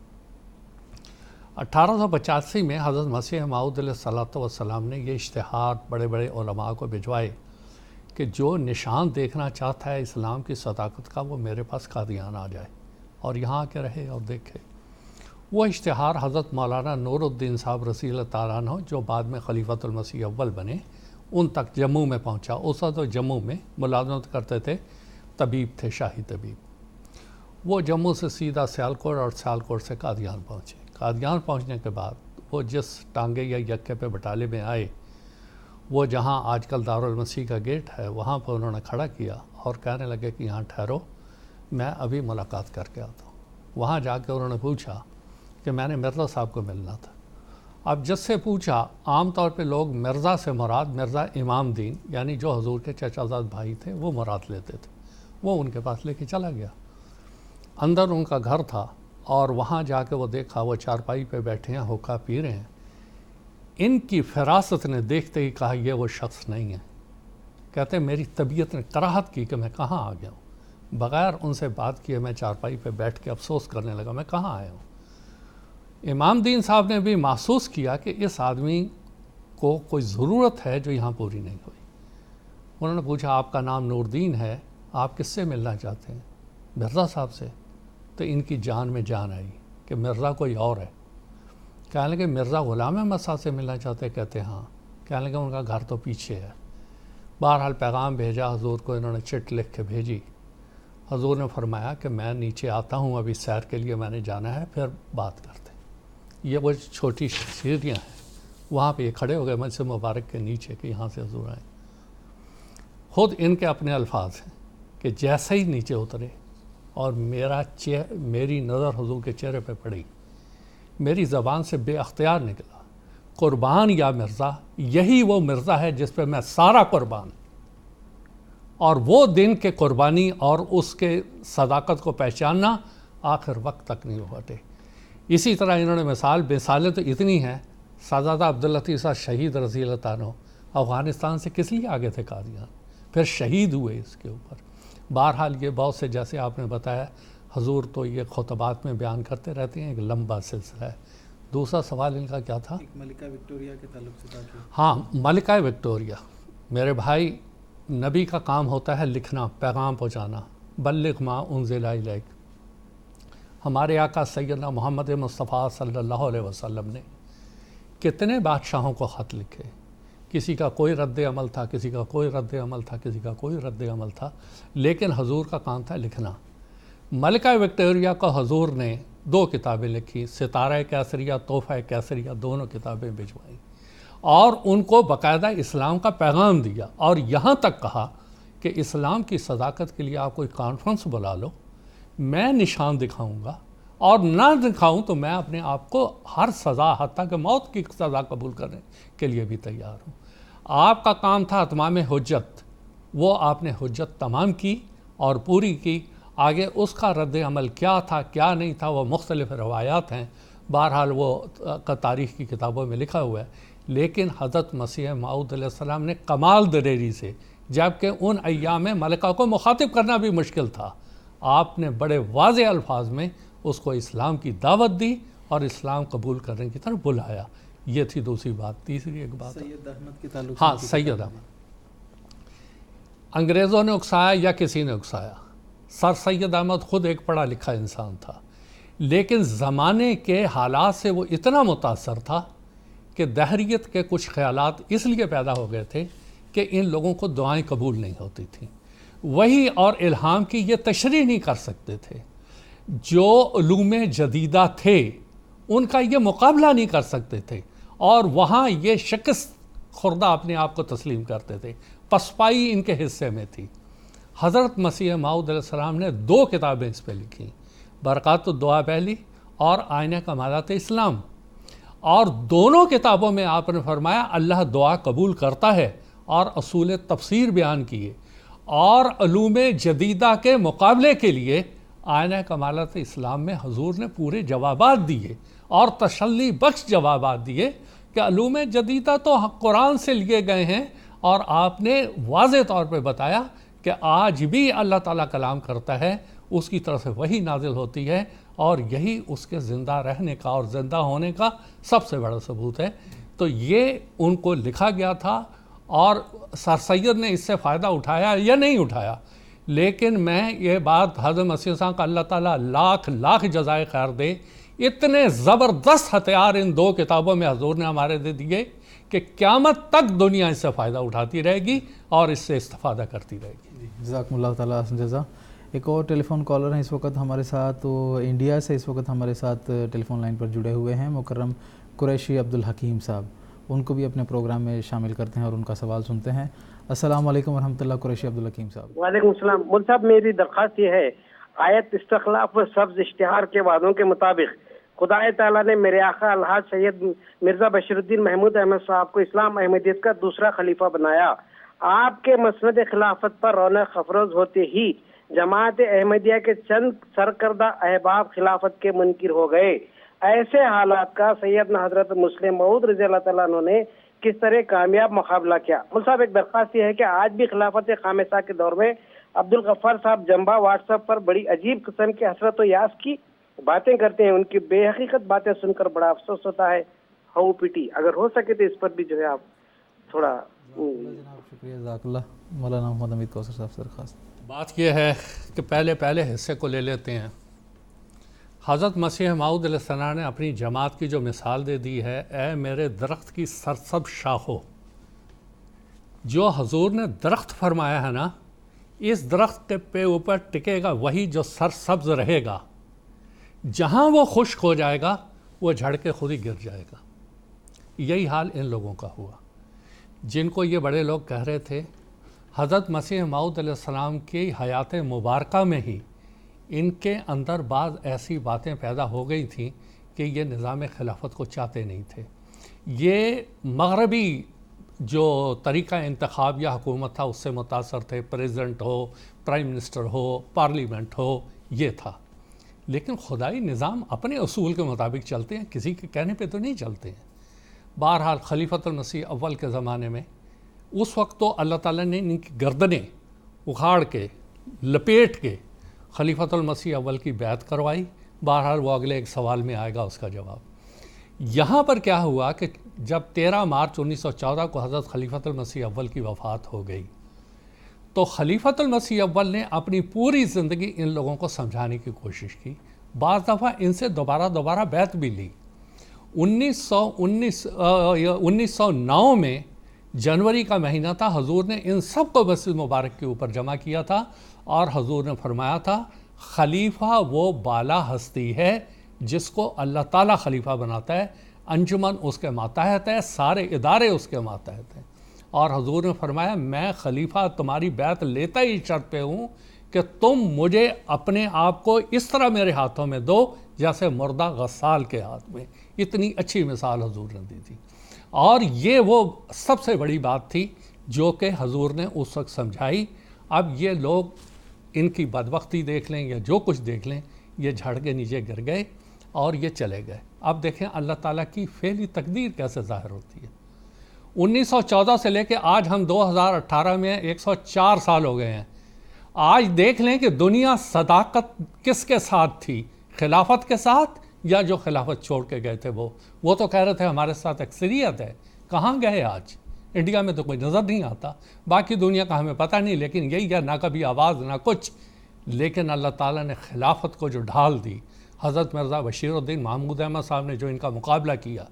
[SPEAKER 3] 1885 میں حضرت مسیح موعود علیہ السلام نے یہ اشتہار بڑے بڑے علماء کو بھجوائے کہ جو نشان دیکھنا چاہتا ہے اسلام کی صداقت کا وہ میرے پاس قادیان آ جائے اور یہاں آ کے رہے اور دیکھے۔ وہ اشتہار حضرت مولانا نور الدین صاحب رضی اللہ تعالیٰ عنہ جو بعد میں خلیفۃ المسیح اول بنے، ان تک جموں میں پہنچا۔ اس وقت جموں میں ملازمت کرتے تھے، طبیب تھے، شاہی طبیب۔ وہ جموں سے سیدھا سیالکوٹ اور سیالکوٹ سے قادیان پہنچے۔ قادیان پہنچنے کے بعد وہ جس ٹانگے یا یکے پہ بٹالے میں آئے، وہ جہاں آج کل دارالمسیح کا گیٹ ہے وہاں پر انہوں نے کھڑا کیا اور کہنے لگے کہ یہاں ٹھہرو، میں ابھی ملاقات کر کے آتا ہوں۔ وہاں جا کے انہوں نے پوچھا کہ میں نے مرزا صاحب کو ملنا تھا۔ اب جس سے پوچھا، عام طور پہ لوگ مرزا سے مراد مرزا امام دین یعنی جو حضور کے چچا زاد بھائی تھے وہ مراد لیتے تھے. وہ ان کے پاس لے کے چلا گیا. اندر ان کا گھر تھا اور وہاں جا کے وہ دیکھا وہ چارپائی پہ بیٹھے ہیں، ہوکا پی رہے ہیں. ان کی فراست نے دیکھتے ہی کہا یہ وہ شخص نہیں ہے. کہتے ہیں میری طبیعت نے کراہت کی کہ میں کہاں آ گیا ہوں. بغیر ان سے بات کیے میں چارپائی پہ بیٹھ کے افسوس کرنے لگا میں کہاں آیا ہوں. امام دین صاحب نے بھی محسوس کیا کہ اس آدمی کو کوئی ضرورت ہے جو یہاں پوری نہیں ہوئی. انہوں نے پوچھا آپ کا نام نور دین ہے، آپ کس سے ملنا چاہتے ہیں؟ مرزا صاحب سے. تو ان کی جان میں جان آئی کہ مرزا کوئی اور ہے. کہنے لگے مرزا غلام احمد صاحب سے ملنا چاہتے؟ کہتے ہاں. کہنے لگے ان کا گھر تو پیچھے ہے. بہرحال پیغام بھیجا حضور کو، انہوں نے چٹ لکھ کے بھیجی. حضور نے فرمایا کہ میں نیچے آتا ہوں، ابھی سیر کے لیے میں نے جانا ہے، پھر بات کرتے. یہ وہ چھوٹی سیڑھیاں ہیں، وہاں پہ یہ کھڑے ہو گئے مسجد مبارک کے نیچے کہ یہاں سے حضور آئے. خود ان کے اپنے الفاظ ہیں کہ جیسے ہی نیچے اترے اور میری نظر حضور کے چہرے پہ پڑی، میری زبان سے بے اختیار نکلا قربان یا مرزا، یہی وہ مرزا ہے جس پہ میں سارا قربان. اور وہ دن کے قربانی اور اس کے صداقت کو پہچاننا آخر وقت تک نہیں ہٹے. اسی طرح انہوں نے مثالیں تو اتنی ہیں. شہزادہ عبداللطیف صاحب شہید رضی اللہ عنہ افغانستان سے کس لیے آگے تھے قادیان، پھر شہید ہوئے اس کے اوپر. بہرحال یہ بہت سے جیسے آپ نے بتایا حضور تو یہ خطبات میں بیان کرتے رہتے ہیں، ایک لمبا سلسلہ ہے. دوسرا سوال ان کا کیا تھا؟
[SPEAKER 2] ملکہ وکٹوریہ کے تعلق سے تھا.
[SPEAKER 3] ہاں، ملکہ وکٹوریہ. میرے بھائی، نبی کا کام ہوتا ہے لکھنا، پیغام پہنچانا. بلغ ما انزل الیک. ہمارے آقا سیدنا محمد مصطفیٰ صلی اللہ علیہ وسلم نے کتنے بادشاہوں کو خط لکھے. کسی کا کوئی رد عمل تھا، کسی کا کوئی رد عمل تھا، کسی کا کوئی رد عمل تھا، لیکن حضور کا کام تھا لکھنا. ملکہ وکٹوریہ کو حضور نے 2 کتابیں لکھی، ستارہ کیسریہ، تحفہ کیسریہ، دونوں کتابیں بھجوائیں اور ان کو باقاعدہ اسلام کا پیغام دیا. اور یہاں تک کہا کہ اسلام کی صداقت کے لیے آپ کوئی کانفرنس بلا لو، میں نشان دکھاؤں گا، اور نہ دکھاؤں تو میں اپنے آپ کو ہر سزا حتیٰ کہ موت کی سزا قبول کرنے کے لیے بھی تیار ہوں. آپ کا کام تھا اتمام حجت، وہ آپ نے حجت تمام کی اور پوری کی. آگے اس کا رد عمل کیا تھا کیا نہیں تھا وہ مختلف روایات ہیں، بہرحال وہ تاریخ کی کتابوں میں لکھا ہوا ہے. لیکن حضرت مسیح موعود علیہ السلام نے کمال دلیری سے، جبکہ ان ایام میں ملکہ کو مخاطب کرنا بھی مشکل تھا، آپ نے بڑے واضح الفاظ میں اس کو اسلام کی دعوت دی اور اسلام قبول کرنے کی طرف بلایا. یہ تھی دوسری بات. تیسری ایک بات
[SPEAKER 2] سید احمد کے تعلق.
[SPEAKER 3] ہاں، سید احمد. انگریزوں نے اکسایا یا کسی نے اکسایا، سر سید احمد خود ایک پڑھا لکھا انسان تھا، لیکن زمانے کے حالات سے وہ اتنا متاثر تھا کہ دہریت کے کچھ خیالات اس لیے پیدا ہو گئے تھے کہ ان لوگوں کو دعائیں قبول نہیں ہوتی تھیں. وہی اور الہام کی یہ تشریح نہیں کر سکتے تھے. جو علوم جدیدہ تھے ان کا یہ مقابلہ نہیں کر سکتے تھے، اور وہاں یہ شکست خوردہ اپنے آپ کو تسلیم کرتے تھے. پسپائی ان کے حصے میں تھی. حضرت مسیح موعود علیہ السلام نے 2 کتابیں اس پہ لکھی، برکات الدعا پہلی اور آئینہ کمالات اسلام. اور دونوں کتابوں میں آپ نے فرمایا اللہ دعا قبول کرتا ہے، اور اصول تفسیر بیان کیے، اور علوم جدیدہ کے مقابلے کے لیے آئینہ کمالات اسلام میں حضور نے پورے جوابات دیے اور تسلی بخش جوابات دیے کہ علوم جدیدہ تو قرآن سے لیے گئے ہیں، اور آپ نے واضح طور پہ بتایا کہ آج بھی اللہ تعالیٰ کلام کرتا ہے، اس کی طرف سے وہی نازل ہوتی ہے، اور یہی اس کے زندہ رہنے کا اور زندہ ہونے کا سب سے بڑا ثبوت ہے. تو یہ ان کو لکھا گیا تھا، اور سر سید نے اس سے فائدہ اٹھایا یا نہیں اٹھایا، لیکن میں یہ بات حضرت مسیح صاحب کا اللہ تعالیٰ لاکھ لاکھ جزائے خیر دے، اتنے زبردست ہتھیار ان 2 کتابوں میں حضور نے ہمارے دے دیے کہ قیامت تک دنیا اس سے فائدہ اٹھاتی رہے گی اور اس سے استفادہ کرتی رہے گی.
[SPEAKER 2] جزاکم اللہ تعالیٰ احسن جزا. ایک اور ٹیلی فون کالر ہیں اس وقت ہمارے ساتھ، وہ انڈیا سے اس وقت ہمارے ساتھ ٹیلی فون لائن پر جڑے ہوئے ہیں، مکرم قریشی عبدالحکیم صاحب. ان کو بھی اپنے پروگرام میں شامل کرتے ہیں اور ان کا سوال سنتے ہیں. السلام علیکم ورحمۃ اللہ. قریشی عبدالحکیم صاحب.
[SPEAKER 4] وعلیکم السلام. مول صاحب، میری درخواست یہ ہے، آیت استخلاف و سبز اشتہار کے وعدوں کے مطابق
[SPEAKER 7] خدا تعالیٰ نے میرے آقا الحاج سید مرزا بشیر الدین محمود احمد صاحب کو اسلام احمدیت کا دوسرا خلیفہ بنایا. آپ کے مسند خلافت پر رونق افروز ہوتے ہی جماعت احمدیہ کے چند سرکردہ احباب خلافت کے منکر ہو گئے. ایسے حالات کا سیدنا حضرت مسلم موعود رضی اللہ تعالیٰ عنہ نے کس طرح کامیاب مقابلہ کیا؟ مول صاحب ایک درخواست یہ ہے کہ آج بھی خلافت خامسہ کے دور میں عبدالغفار صاحب جمبا واٹس ایپ پر بڑی عجیب قسم کی حسرت و یاس کی باتیں کرتے ہیں. ان کی بے حقیقت باتیں سن کر بڑا افسوس ہوتا ہے. ہو پیٹی اگر ہو سکے تو اس پر بھی جو ہے آپ تھوڑا.
[SPEAKER 2] شکریہ جزاک اللہ. مولانا محمد حمید کوثر صاحب سے درخواست.
[SPEAKER 3] بات یہ ہے کہ پہلے حصے کو لے لیتے ہیں. حضرت مسیح موعود علیہ السلام نے اپنی جماعت کی جو مثال دے دی ہے، اے میرے درخت کی سرسبز شاخوں، جو حضور نے درخت فرمایا ہے نا، اس درخت کے پہ اوپر ٹکے گا وہی جو سرسبز رہے گا. جہاں وہ خشک ہو جائے گا وہ جھڑ کے خود ہی گر جائے گا. یہی حال ان لوگوں کا ہوا جن کو یہ بڑے لوگ کہہ رہے تھے. حضرت مسیح موعود علیہ السلام کی حیات مبارکہ میں ہی ان کے اندر بعض ایسی باتیں پیدا ہو گئی تھیں کہ یہ نظام خلافت کو چاہتے نہیں تھے. یہ مغربی جو طریقہ انتخاب یا حکومت تھا اس سے متاثر تھے. پریزیڈنٹ ہو، پرائم منسٹر ہو، پارلیمنٹ ہو، یہ تھا. لیکن خدائی نظام اپنے اصول کے مطابق چلتے ہیں، کسی کے کہنے پہ تو نہیں چلتے ہیں. بہرحال خلیفۃ المسیح اول کے زمانے میں اس وقت تو اللہ تعالیٰ نے ان کی گردنیں اکھاڑ کے لپیٹ کے خلیفۃ المسیح اول کی بیعت کروائی. بہرحال وہ اگلے ایک سوال میں آئے گا اس کا جواب. یہاں پر کیا ہوا کہ جب 13 مارچ 1914 کو حضرت خلیفۃ المسیح اول کی وفات ہو گئی تو خلیفۃ المسیح اول نے اپنی پوری زندگی ان لوگوں کو سمجھانے کی کوشش کی. بعض دفعہ ان سے دوبارہ بیعت بھی لی. 1909 میں جنوری کا مہینہ تھا. حضور نے ان سب کو مسجد مبارک کے اوپر جمع کیا تھا اور حضور نے فرمایا تھا خلیفہ وہ بالا ہستی ہے جس کو اللہ تعالیٰ خلیفہ بناتا ہے. انجمن اس کے ماتحت ہے، سارے ادارے اس کے ماتحت ہیں. اور حضور نے فرمایا میں خلیفہ تمہاری بیعت لیتا ہی شرط پہ ہوں کہ تم مجھے اپنے آپ کو اس طرح میرے ہاتھوں میں دو جیسے مردہ غسال کے ہاتھ میں. اتنی اچھی مثال حضور نے دی تھی. اور یہ وہ سب سے بڑی بات تھی جو کہ حضور نے اس وقت سمجھائی. اب یہ لوگ ان کی بدبختی دیکھ لیں یا جو کچھ دیکھ لیں، یہ جھڑ کے نیچے گر گئے اور یہ چلے گئے. اب دیکھیں اللہ تعالیٰ کی فعلی تقدیر کیسے ظاہر ہوتی ہے. 1914 سے لے کے آج ہم 2018 میں 104 سال ہو گئے ہیں. آج دیکھ لیں کہ دنیا صداقت کس کے ساتھ تھی، خلافت کے ساتھ یا جو خلافت چھوڑ کے گئے تھے وہ تو کہہ رہے تھے ہمارے ساتھ اکثریت ہے. کہاں گئے آج؟ انڈیا میں تو کوئی نظر نہیں آتا. باقی دنیا کا ہمیں پتہ نہیں، لیکن یہی ہے نہ کبھی آواز نہ کچھ. لیکن اللہ تعالیٰ نے خلافت کو جو ڈھال دی، حضرت مرزا بشیر الدین محمود احمد صاحب نے جو ان کا مقابلہ کیا،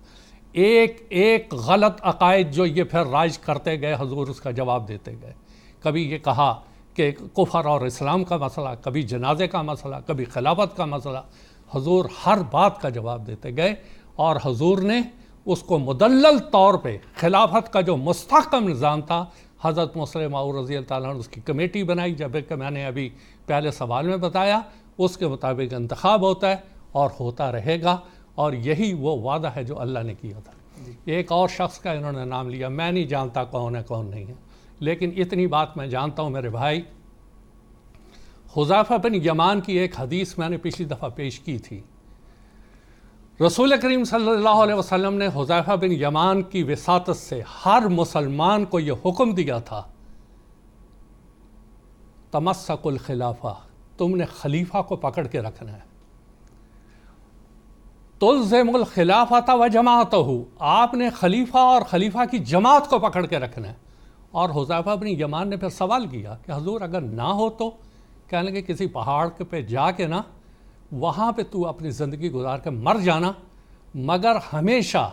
[SPEAKER 3] ایک غلط عقائد جو یہ پھر رائج کرتے گئے، حضور اس کا جواب دیتے گئے. کبھی یہ کہا کہ کفر اور اسلام کا مسئلہ، کبھی جنازے کا مسئلہ، کبھی خلافت کا مسئلہ. حضور ہر بات کا جواب دیتے گئے اور حضور نے اس کو مدلل طور پہ خلافت کا جو مستحکم نظام تھا، حضرت مسلم موعود رضی اللہ تعالیٰ نے اس کی کمیٹی بنائی. جب کہ میں نے ابھی پہلے سوال میں بتایا اس کے مطابق انتخاب ہوتا ہے اور ہوتا رہے گا. اور یہی وہ وعدہ ہے جو اللہ نے کیا تھا. ایک اور شخص کا انہوں نے نام لیا، میں نہیں جانتا کون ہے کون نہیں ہے، لیکن اتنی بات میں جانتا ہوں میرے بھائی. حذیفہ بن یمان کی ایک حدیث میں نے پچھلی دفعہ پیش کی تھی. رسول کریم صلی اللہ علیہ وسلم نے حذیفہ بن یمان کی وساطت سے ہر مسلمان کو یہ حکم دیا تھا، تمسک الخلافہ، تم نے خلیفہ کو پکڑ کے رکھنا ہے. تلزم الخلافۃ و جماعتہ، آپ نے خلیفہ اور خلیفہ کی جماعت کو پکڑ کے رکھنا ہے. اور حذیفہ بن یمان نے پھر سوال کیا کہ حضور اگر نہ ہو تو؟ کہنے لگے کسی پہاڑ پہ جا کے نا وہاں پہ تو اپنی زندگی گزار کے مر جانا، مگر ہمیشہ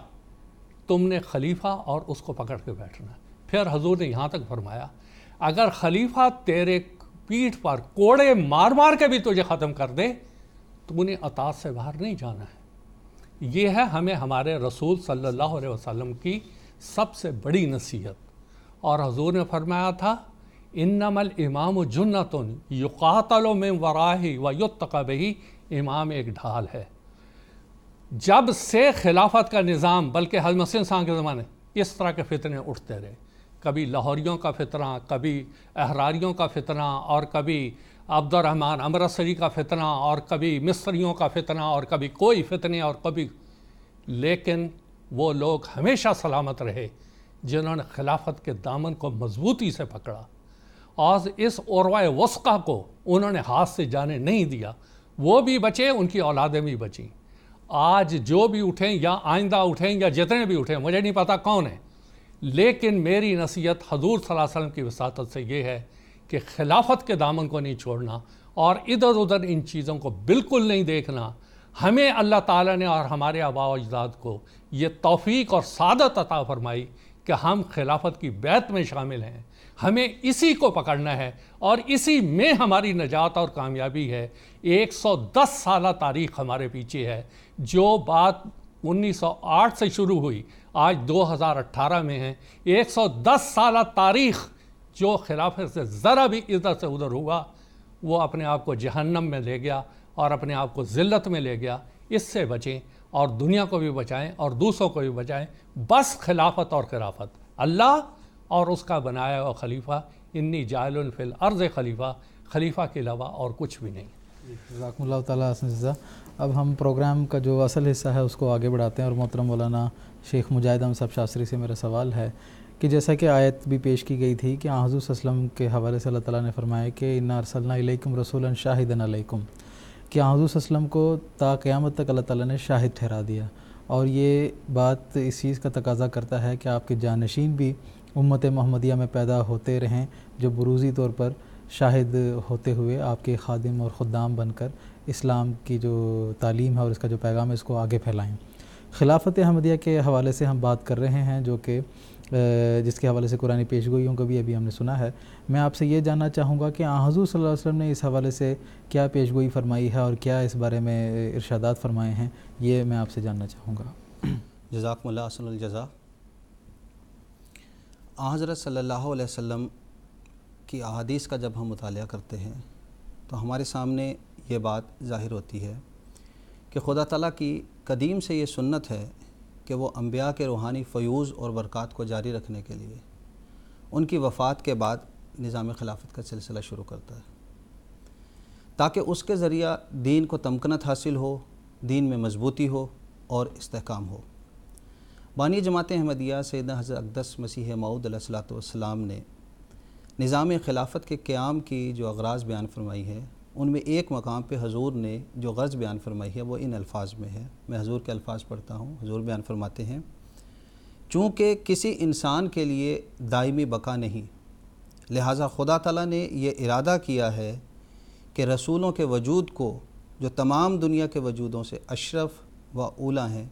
[SPEAKER 3] تم نے خلیفہ اور اس کو پکڑ کے بیٹھنا ہے. پھر حضور نے یہاں تک فرمایا اگر خلیفہ تیرے پیٹھ پر کوڑے مار مار کے بھی تجھے ختم کر دے تو انہیں اطاعت سے باہر نہیں جانا ہے. یہ ہے ہمیں ہمارے رسول صلی اللہ علیہ وسلم کی سب سے بڑی نصیحت. اور حضور نے فرمایا تھا انما الامام جنۃ یقاتل من ورائہ ویتقی بہ، امام ایک ڈھال ہے جب سے خلافت کا نظام، بلکہ حضرت مسیح صاحب کے زمانے اس طرح کے فتنے اٹھتے رہے، کبھی لاہوریوں کا فتنہ، کبھی احراریوں کا فتنہ، اور کبھی عبد الرحمن امرتسری کا فتنہ، اور کبھی مصریوں کا فتنہ، اور کبھی کوئی فتنے، اور کبھی، لیکن وہ لوگ ہمیشہ سلامت رہے جنہوں نے خلافت کے دامن کو مضبوطی سے پکڑا، اور اس عروہ وثقی کو انہوں نے ہاتھ سے جانے نہیں دیا۔ وہ بھی بچے، ان کی اولادیں بھی بچیں۔ آج جو بھی اٹھیں یا آئندہ اٹھیں یا جتنے بھی اٹھیں، مجھے نہیں پتا کون ہے، لیکن میری نصیحت حضور صلی اللہ علیہ وسلم کی وساطت سے یہ ہے کہ خلافت کے دامن کو نہیں چھوڑنا، اور ادھر ادھر ان چیزوں کو بالکل نہیں دیکھنا۔ ہمیں اللہ تعالیٰ نے اور ہمارے آباء و اجداد کو یہ توفیق اور سعادت عطا فرمائی کہ ہم خلافت کی بیعت میں شامل ہیں، ہمیں اسی کو پکڑنا ہے، اور اسی میں ہماری نجات اور کامیابی ہے۔ 110 سالہ تاریخ ہمارے پیچھے ہے، جو بات 1908 سے شروع ہوئی، آج 2018 میں ہیں۔ 110 سالہ تاریخ جو خلافت سے ذرا بھی ادھر سے ادھر ہوا، وہ اپنے آپ کو جہنم میں لے گیا اور اپنے آپ کو ذلت میں لے گیا۔ اس سے بچیں، اور دنیا کو بھی بچائیں اور دوسروں کو بھی بچائیں۔ بس خلافت اور خلافت، اللہ اور اس کا بنایا ہوا خلیفہ، انی جاعل فی الارض خلیفہ، خلیفہ کے علاوہ اور کچھ بھی نہیں۔
[SPEAKER 2] جزاکم اللہ تعالیٰ حسن جزا۔ اب ہم پروگرام کا جو اصل حصہ ہے اس کو آگے بڑھاتے ہیں، اور محترم مولانا شیخ مجاہد احمد صاحب شاستری سے میرا سوال ہے کہ جیسا کہ آیت بھی پیش کی گئی تھی کہ حضور صلی اللہ علیہ وسلم کے حوالے سے اللہ تعالیٰ نے فرمایا کہ انا ارسلنا الیکم رسولا شاہدا علیکم، کہ حضور صلی اللہ علیہ وسلم کو تا قیامت تک اللہ تعالیٰ نے شاہد ٹھہرا دیا، اور یہ بات اس چیز کا تقاضا کرتا ہے کہ آپ کے جانشین بھی امت محمدیہ میں پیدا ہوتے رہیں، جو بروزی طور پر شاہد ہوتے ہوئے آپ کے خادم اور خدام بن کر اسلام کی جو تعلیم ہے اور اس کا جو پیغام ہے اس کو آگے پھیلائیں۔ خلافت احمدیہ کے حوالے سے ہم بات کر رہے ہیں، جو کہ جس کے حوالے سے قرآنی پیشگوئیوں کو بھی ابھی ہم نے سنا ہے۔ میں آپ سے یہ جاننا چاہوں گا کہ حضور صلی اللہ علیہ وسلم نے اس حوالے سے کیا پیشگوئی فرمائی ہے اور کیا اس بارے میں ارشادات فرمائے ہیں، یہ میں آپ سے جاننا چاہوں گا۔
[SPEAKER 5] جزاکم اللہ احسن الجزا۔ حضرت صلی اللہ علیہ وسلم کی احادیث کا جب ہم مطالعہ کرتے ہیں تو ہمارے سامنے یہ بات ظاہر ہوتی ہے کہ خدا تعالیٰ کی قدیم سے یہ سنت ہے کہ وہ انبیاء کے روحانی فیوض اور برکات کو جاری رکھنے کے لیے ان کی وفات کے بعد نظام خلافت کا سلسلہ شروع کرتا ہے، تاکہ اس کے ذریعہ دین کو تمکنت حاصل ہو، دین میں مضبوطی ہو اور استحکام ہو۔ بانی جماعت احمدیہ سیدنا حضرت اقدس مسیح موعود علیہ الصلوۃ والسلام نے نظام خلافت کے قیام کی جو اغراض بیان فرمائی ہے، ان میں ایک مقام پہ حضور نے جو غرض بیان فرمائی ہے وہ ان الفاظ میں ہے۔ میں حضور کے الفاظ پڑھتا ہوں۔ حضور بیان فرماتے ہیں، چونکہ کسی انسان کے لیے دائمی بقا نہیں، لہٰذا خدا تعالیٰ نے یہ ارادہ کیا ہے کہ رسولوں کے وجود کو، جو تمام دنیا کے وجودوں سے اشرف و اولیٰ ہیں،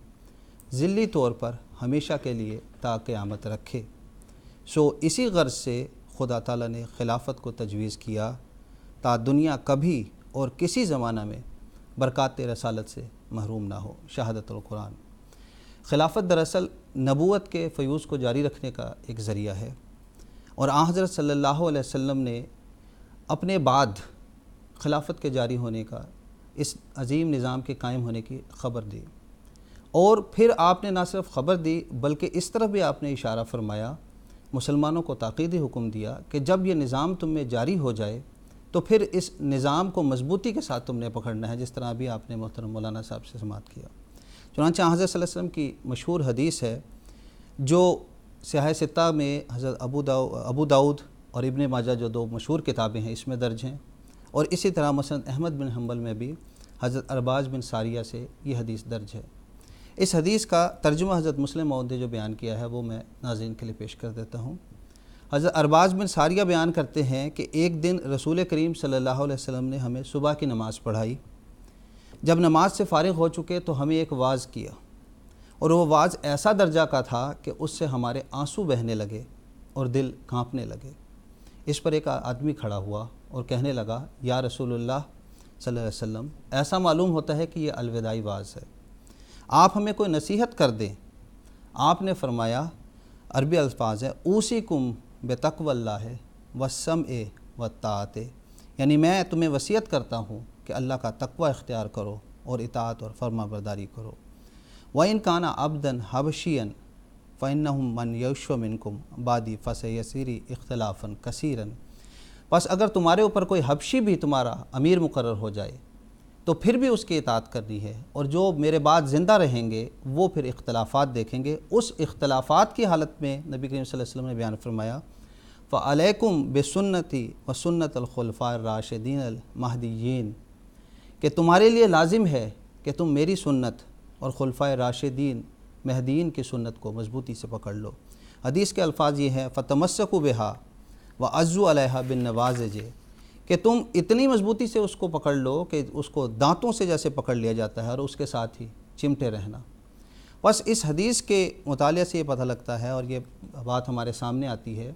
[SPEAKER 5] ذلی طور پر ہمیشہ کے لیے تا قیامت رکھے۔ سو اسی غرض سے خدا تعالیٰ نے خلافت کو تجویز کیا تا دنیا کبھی اور کسی زمانہ میں برکات رسالت سے محروم نہ ہو۔ شہادت القرآن۔ خلافت دراصل نبوت کے فیوض کو جاری رکھنے کا ایک ذریعہ ہے، اور حضرت صلی اللہ علیہ وسلم نے اپنے بعد خلافت کے جاری ہونے کا، اس عظیم نظام کے قائم ہونے کی خبر دی، اور پھر آپ نے نہ صرف خبر دی بلکہ اس طرف بھی آپ نے اشارہ فرمایا، مسلمانوں کو تاکیدی حکم دیا کہ جب یہ نظام تم میں جاری ہو جائے تو پھر اس نظام کو مضبوطی کے ساتھ تم نے پکڑنا ہے، جس طرح بھی آپ نے محترم مولانا صاحب سے سماعت کیا۔ چنانچہ حضرت صلی اللہ علیہ وسلم کی مشہور حدیث ہے جو سیاہ ستہ میں حضرت ابو داؤد اور ابن ماجہ جو دو مشہور کتابیں ہیں اس میں درج ہیں، اور اسی طرح مسند احمد بن حنبل میں بھی حضرت ارباز بن ساریہ سے یہ حدیث درج ہے۔ اس حدیث کا ترجمہ حضرت مسلم موعود نے جو بیان کیا ہے وہ میں ناظرین کے لیے پیش کر دیتا ہوں۔ حضرت ارباز بن ساریہ بیان کرتے ہیں کہ ایک دن رسول کریم صلی اللہ علیہ وسلم نے ہمیں صبح کی نماز پڑھائی۔ جب نماز سے فارغ ہو چکے تو ہمیں ایک واعظ کیا، اور وہ واعظ ایسا درجہ کا تھا کہ اس سے ہمارے آنسو بہنے لگے اور دل کانپنے لگے۔ اس پر ایک آدمی کھڑا ہوا اور کہنے لگا، یا رسول اللہ صلی اللہ علیہ وسلم، ایسا معلوم ہوتا ہے کہ یہ الوداعی واعظ ہے، آپ ہمیں کوئی نصیحت کر دیں۔ آپ نے فرمایا، عربی الفاظ ہے، اوصیکم بتقوی اللہ والسمع والطاعت، یعنی میں تمہیں وصیت کرتا ہوں کہ اللہ کا تقوی اختیار کرو اور اطاعت اور فرما برداری کرو۔ وَإِنْ كَانَ عَبْدًا حَبَشِيًّا فَإِنَّهُمْ مَنْ يَعِشُّ مِنْكُمْ بَعْدِي فَسَيَصِيرُ اخْتِلَافًا كَثِيرًا۔ بس اگر تمہارے اوپر کوئی حبشی بھی تمہارا امیر مقرر ہو جائے تو پھر بھی اس کی اطاعت کرنی ہے، اور جو میرے بعد زندہ رہیں گے وہ پھر اختلافات دیکھیں گے۔ اس اختلافات کی حالت میں نبی کریم صلی اللہ علیہ وسلم نے بیان فرمایا فَعَلَيْكُمْ بِسُنَّتِي وَسُنَّةِ الْخُلَفَاءِ الرَّاشِدِينَ الْمَهْدِيِّينَ، کہ تمہارے لیے لازم ہے کہ تم میری سنت اور خلفائے راشدین مہدیین کی سنت کو مضبوطی سے پکڑ لو۔ حدیث کے الفاظ یہ ہیں فَتَمَسَّكُوا بِهَا وَعَزُّوا عَلَيْهَا بِالنَّوَاجِذِ، کہ تم اتنی مضبوطی سے اس کو پکڑ لو کہ اس کو دانتوں سے جیسے پکڑ لیا جاتا ہے، اور اس کے ساتھ ہی چمٹے رہنا۔ بس اس حدیث کے مطالعے سے یہ پتہ لگتا ہے، اور یہ بات ہمارے سامنے آتی ہے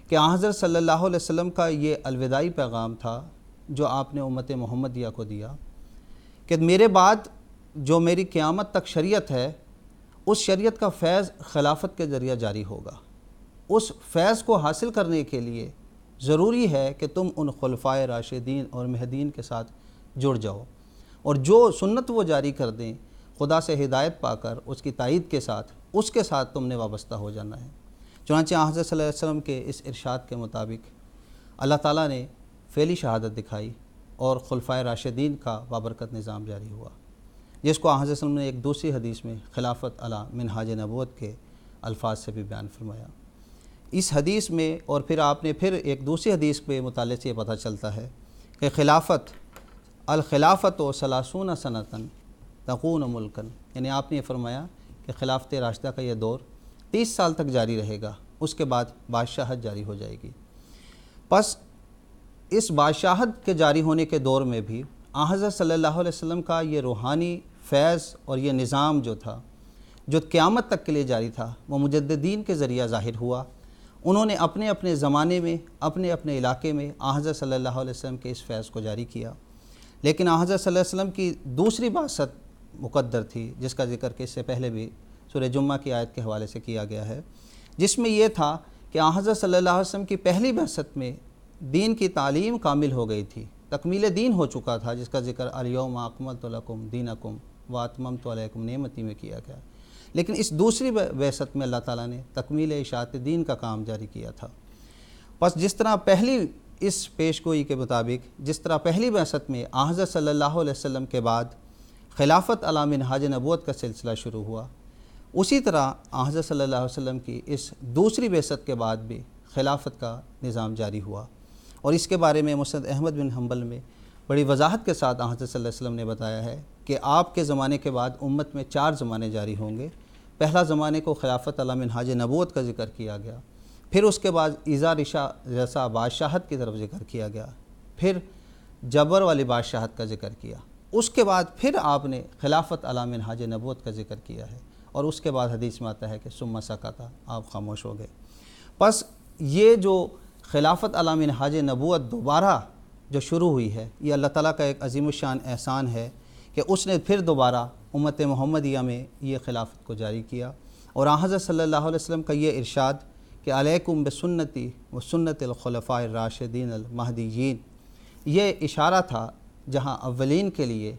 [SPEAKER 5] کہ حضرت صلی اللہ علیہ وسلم کا یہ الوداعی پیغام تھا جو آپ نے امت محمدیہ کو دیا کہ میرے بعد جو میری قیامت تک شریعت ہے، اس شریعت کا فیض خلافت کے ذریعہ جاری ہوگا۔ اس فیض کو حاصل کرنے کے لیے ضروری ہے کہ تم ان خلفائے راشدین اور مہدیین کے ساتھ جڑ جاؤ، اور جو سنت وہ جاری کر دیں خدا سے ہدایت پا کر اس کی تائید کے ساتھ، اس کے ساتھ تم نے وابستہ ہو جانا ہے۔ چنانچہ حضرت صلی اللہ علیہ وسلم کے اس ارشاد کے مطابق اللہ تعالیٰ نے فعلی شہادت دکھائی اور خلفائے راشدین کا بابرکت نظام جاری ہوا، جس کو حضرت صلی اللہ علیہ وسلم نے ایک دوسری حدیث میں خلافت علی منہاج نبوت کے الفاظ سے بھی بیان فرمایا۔ اس حدیث میں اور پھر آپ نے پھر ایک دوسری حدیث کے مطالعے سے یہ پتہ چلتا ہے کہ الخلافت و ثلاثون سنتاً تکون ملکن، یعنی آپ نے یہ فرمایا کہ خلافت راشدہ کا یہ دور 30 سال تک جاری رہے گا، اس کے بعد بادشاہت جاری ہو جائے گی۔ پس اس بادشاہت کے جاری ہونے کے دور میں بھی حضرت صلی اللہ علیہ وسلم کا یہ روحانی فیض اور یہ نظام جو تھا، جو قیامت تک کے لیے جاری تھا، وہ مجددین کے ذریعہ ظاہر ہوا۔ انہوں نے اپنے اپنے زمانے میں اپنے اپنے علاقے میں حضرت صلی اللہ علیہ وسلم کے اس فیض کو جاری کیا، لیکن حضرت صلی اللہ علیہ وسلم کی دوسری بعثت مقدر تھی، جس کا ذکر کہ اس سے پہلے بھی سورہ جمعہ کی آیت کے حوالے سے کیا گیا ہے، جس میں یہ تھا کہ حضرت صلی اللہ علیہ وسلم کی پہلی بعثت میں دین کی تعلیم کامل ہو گئی تھی، تکمیل دین ہو چکا تھا، جس کا ذکر الیوم اکملت لکم دینکم واتممت علیکم نعمتی میں کیا گیا۔ لیکن اس دوسری بعثت میں اللہ تعالیٰ نے تکمیل اشاعت دین کا کام جاری کیا تھا۔ پس جس طرح پہلی اس پیشگوئی کے مطابق جس طرح پہلی بعثت میں حضرت صلی اللہ علیہ وسلم کے بعد خلافت علی منہاج نبوت کا سلسلہ شروع ہوا، اسی طرح حضرت صلی اللہ علیہ وسلم کی اس دوسری بعثت کے بعد بھی خلافت کا نظام جاری ہوا، اور اس کے بارے میں مسند احمد بن حنبل میں بڑی وضاحت کے ساتھ حضرت صلی اللہ علیہ وسلم نے بتایا ہے کہ آپ کے زمانے کے بعد امت میں 4 زمانے جاری ہوں گے۔ پہلا زمانے کو خلافت علی منہاج نبوت کا ذکر کیا گیا، پھر اس کے بعد ایزا رشا جیسا بادشاہت کی طرف ذکر کیا گیا، پھر جبر والی بادشاہت کا ذکر کیا، اس کے بعد پھر آپ نے خلافت علی منہاج نبوت کا ذکر کیا ہے، اور اس کے بعد حدیث میں آتا ہے کہ ثم سکتا، آپ خاموش ہو گئے۔ پس یہ جو خلافت علی منہاج نبوت دوبارہ جو شروع ہوئی ہے، یہ اللہ تعالیٰ کا ایک عظیم الشان احسان ہے کہ اس نے پھر دوبارہ امت محمدیہ میں یہ خلافت کو جاری کیا، اور حضرت صلی اللہ علیہ وسلم کا یہ ارشاد کہ علیکم بسنتی و سنت الخلفاء الراشدین المہدیین، یہ اشارہ تھا جہاں اولین کے لیے